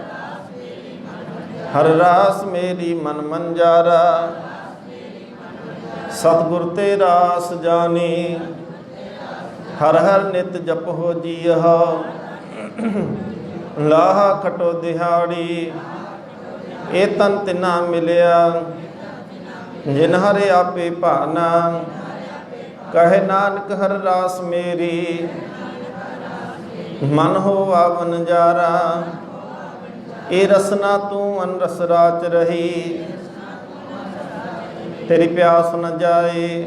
ਹਰ ਰਾਸ ਮੇਰੀ ਮਨ ਮੰਜਾਰਾ। ਸਤਿਗੁਰ ਤੇ ਰਾਸ ਜਾਣੀ ਹਰ ਹਰ ਨਿਤ ਜਪੋ ਜੀਅ। ਲਾਹਾ ਖਟੋ ਦਿਹਾੜੀ ਇਹ ਤਨ ਤਿਨਾ ਮਿਲਿਆ। ਜਿਨ ਹਰਿ ਆਪੇ ਭਾਨਾ ਕਹੇ ਨਾਨਕ ਹਰ ਰਾਸ ਮੇਰੀ। ਮਨ ਹੋਵਾ ਵਨਜਾਰਾ ਇਹ ਰਸਨਾ ਤੂੰ ਅਨ ਰਸ ਰਾਚ ਰਹੀ। ਤੇਰੀ ਪਿਆਸ ਨ ਜਾਏ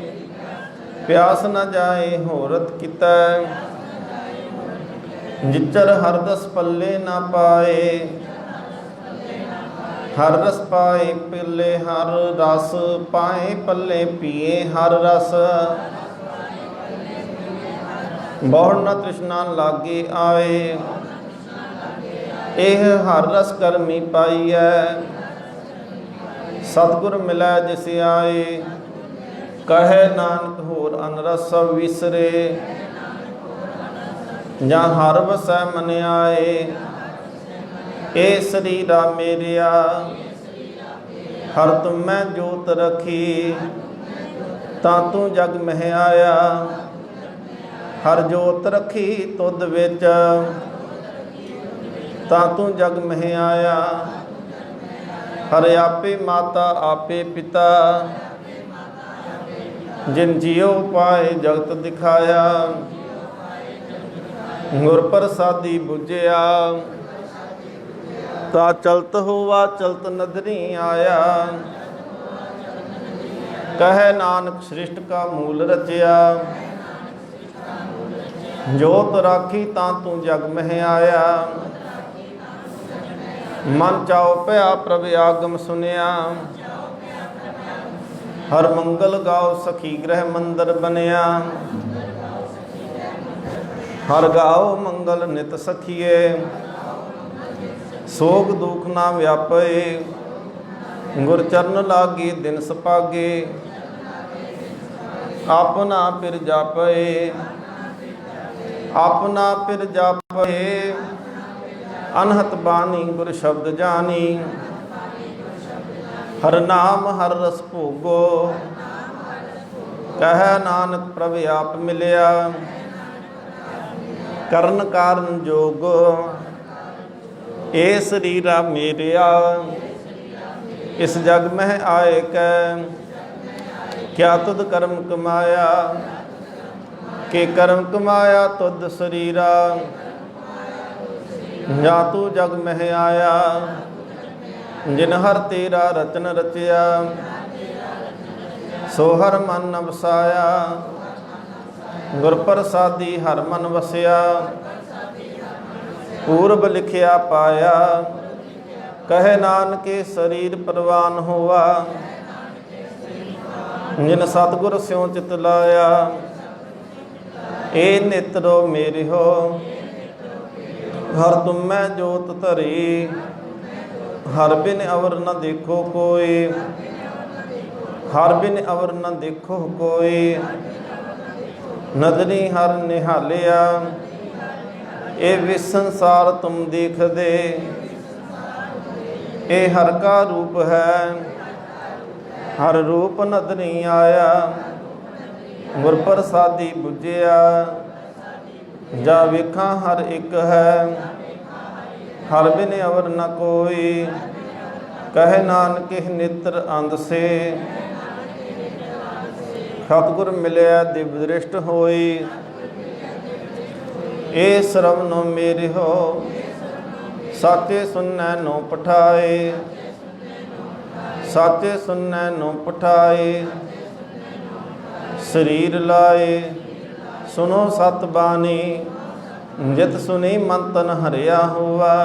ਪਿਆਸ ਨ ਜਾਏ ਹੋਰਤ ਕੀਤਾ। ਜਿਚਰ ਹਰ ਦਸ ਪੱਲੇ ਨਾ ਪਾਏ ਹਰ ਰਸ ਪਾਏ ਪੱਲੇ ਹਰ ਰਸ ਪਾਏ ਪੱਲੇ ਪੀਏ ਹਰ ਰਸ। ਬਹੁੜ ਨ ਤ੍ਰਿਸ਼ਨਾ ਲਾਗੇ ਆਏ ਇਹ ਹਰ ਰਸ ਕਰਮੀ ਪਾਈਐ। ਸਤਿਗੁਰ ਮਿਲੈ ਜਿਸ ਆਏ ਕਹੇ ਨਾਨਕ ਹੋਰ ਅਨ ਰਸ ਵਿਸਰੇ। ਜਾਂ ਹਰ ਵਸੈ ਮਨ ਆਏ ਇਹ ਸਰੀਰਾ ਮੇਰਿਆ। ਹਰ ਤੁਮੈ ਜੋਤ ਰਖੀ ਤਾਂ ਤੂੰ ਜਗ ਮਹਿ ਆਇਆ। ਹਰ ਜੋਤ ਰਖੀ ਤੁਧ ਵਿੱਚ ਤਾਂ ਤੂੰ ਜਗ ਮਹਿ ਆਇਆ। ਹਰ ਆਪੇ ਮਾਤਾ ਆਪੇ ਪਿਤਾ ਜਿਨ ਜਿਉ ਪਾਏ ਜਗਤ ਦਿਖਾਇਆ। ਗੁਰ ਪ੍ਰਸਾਦੀ ਬੁਝਿਆ ਤਾ ਚਲਤ ਹੋਵਾ ਚਲਤ ਨਦਰੀ ਆਇਆ। ਕਹੇ ਨਾਨਕ ਸ੍ਰਿਸ਼ਟ ਕਾ ਮੂਲ ਰਚਿਆ। ਜੋਤ ਰਾਖੀ ਤਾਂ ਤੂੰ ਜਗ ਮਹਿ ਆਇਆ। ਮਨ ਚਾਉ ਭਇਆ ਪ੍ਰਭ ਆਗਮ ਸੁਨਿਆ। ਹਰ ਮੰਗਲ ਗਾਓ ਸਖੀ ਗ੍ਰਹਿ ਮੰਦਰ ਬਨਿਆ। ਹਰ ਗਾਓ ਮੰਗਲ ਨਿਤ ਸਖੀਏ ਸੋਗ ਦੁਖ ਨਾ ਵਿਆਪੇ। ਗੁਰ ਚਰਨ ਲਾਗੇ ਦਿਨ ਸੁਭਾਗੇ ਆਪਣਾ ਪਿਰ ਜਾਪੇ। ਆਪਣਾ ਪਿਰ ਜਾਪੇ ਅਨਹਤ ਬਾਣੀ ਗੁਰ ਸ਼ਬਦ ਜਾਣੀ। ਹਰ ਨਾਮ ਹਰ ਰਸ ਭੋਗੋ ਕਹੈ ਨਾਨਕ ਪ੍ਰਭ ਆਪ ਮਿਲਿਆ। ਕਰਨ ਕਾਰਨ ਜੋਗ ਇਹ ਸਰੀਰਾ ਮੇਰਿਆ। ਇਸ ਜਗ ਮਹਿ ਆਏ ਕੈ ਕਿਆ ਤੁਧ ਕਰਮ ਕਮਾਇਆ। ਕਿ ਕਰਮ ਕਮਾਇਆ ਤੁਧ ਸਰੀਰਾ। ਜਾਂ ਤੂੰ ਜਗ ਮਹਿ ਆਇਆ ਜਿਨ ਹਰ ਤੇਰਾ ਰਚਨ ਰਚਿਆ। ਸੋ ਹਰ ਮਨ ਨ ਵਸਾਇਆ। ਗੁਰ ਪ੍ਰਸਾਦੀ ਹਰ ਮਨ ਵਸਿਆ। ਪੂਰਬ ਲਿਖਿਆ ਪਾਇਆ ਕਹੇ ਨਾਨਕੇ ਸਰੀਰ ਪ੍ਰਵਾਨ ਹੋਆ। जिन सतगुर स्यों चित लाया। ए नेत्रो मेरे हो हर तुम मैं जोत धरी। हर बिन अवर न देखो कोई। हर बिन अवर न देखो कोई। नदरी हर निहालिया। ए विस संसार तुम देख दे। ए हर का रूप है हर रूप नदरी आया। गुर प्रसादी बुझिया जा वेखा हर एक है। हर बिन अवर न कोई कहे नानक नेत्र अंध से। सतगुर मिलिया दिव दृष्ट होई। ए श्रवनो मेरे हो साचे सुनै नो पठाए। साचे सुनै नो पठाए। शरीर लाए सुनो सत बानी। जित सुनी मन तन हरिया हुआ।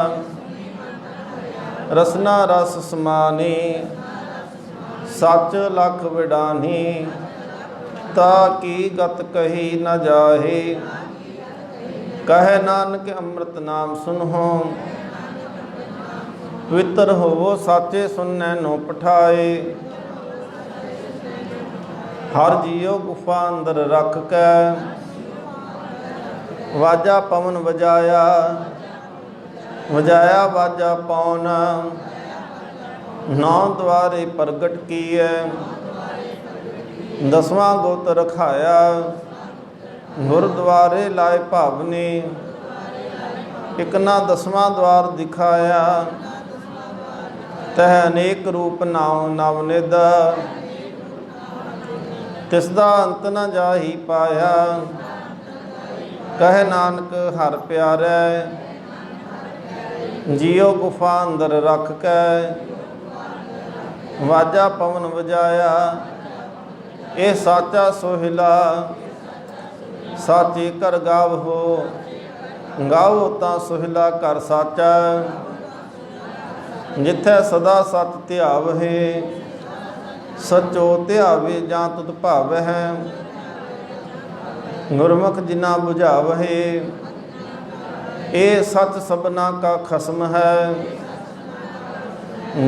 रसना रस समानी सच लख विडानी। ताकि गत कही न जाहे। कहे नानक अमृत नाम सुनहो। पवित्र होवो साचे सुनै नो पठाए। हर जियो गुफा अंदर रख के वाजा पवन बजाया। बजाया वाजा पौन नौ द्वारे प्रगट किए। दसवां गोत रखाया गुरुद्वारे लाए भावनी। इकना दसवां द्वार दिखाया तह अनेक रूप नाव नवनिद। तिसदा अंत न जाही पाया। कहे नानक हर प्यारे। जियो गुफा अंदर रख के वाजा पवन बजाया। ए साचा सोहिला साची कर गावो। गाओ ता सोहिला कर साचा। जिथे सदा सत ध्यावहे। सचो ध्यावे जां तुध भावै। गुरमुख जिना बुझावहे। ए सच सबना का खसम है।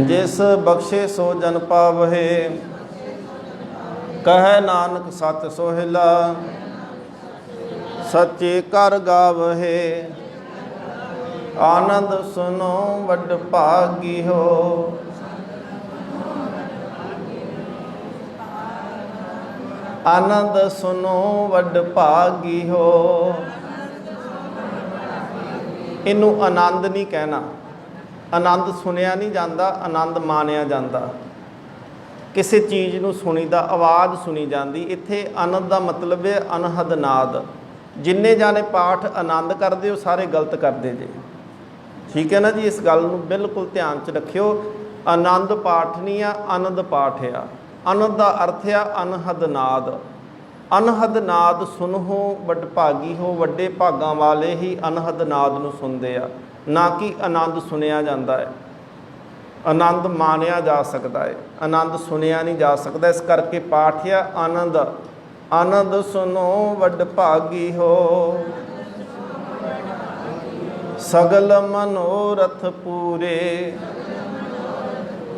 जिस बख्शे सो जन पावहे। कहे नानक सच सोहिला सच्चे कर गावहे। आनंद सुनो वड भागी हो। आनंद सुनो वड भागी हो। इनू आनंद नहीं कहना। आनंद सुनिया नहीं जाता आनंद मानिया जाता। किसी चीज़ नूं सुनीदा आवाज़ सुनी जाती। इत्थे आनंद का मतलब है अनहद नाद। जिन्ने जाने पाठ आनंद करते हो सारे गलत करते जे। ठीक है ना जी। इस गल नूं बिल्कुल ध्यान च रखियो। आनंद पाठ नहीं आ आनंद पाठ आ। आनंद का अर्थ आ अनहद नाद। अनहद नाद सुनहो वड भागी हो। वड्डे भागां वाले ही अनहद नाद नूं सुनदे आ। ना कि आनंद सुनिया जाता है। आनंद मानिया जा सकता है आनंद सुनिया नहीं जा सकता। इस करके पाठ आ आनंद। आनंद सुनो वड भागी हो। सगल मनोरथ पूरे।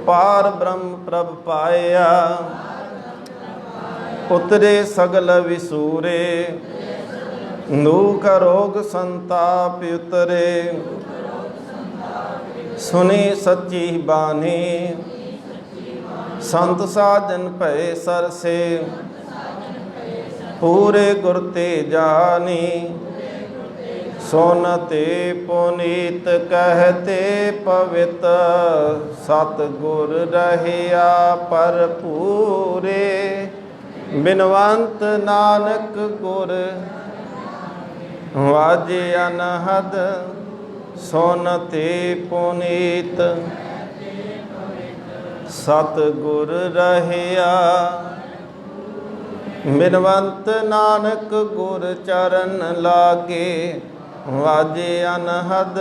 पार ब्रह्म प्रभ पाया। उतरे सगल विसूरे। दुख रोग संताप उतरे। सुनी सच्ची बानी। संत साजन भय सरसे। पूरे गुर ते जानी। सोनते पुनीत कहते पवित। सतगुर रहिया पर पूरे। बिनवंत नानक गुर वाजे अनहद। सोनते पुनीत सतगुर रहिया। बिनवंत नानक गुर चरण लागे। वाजे अनहद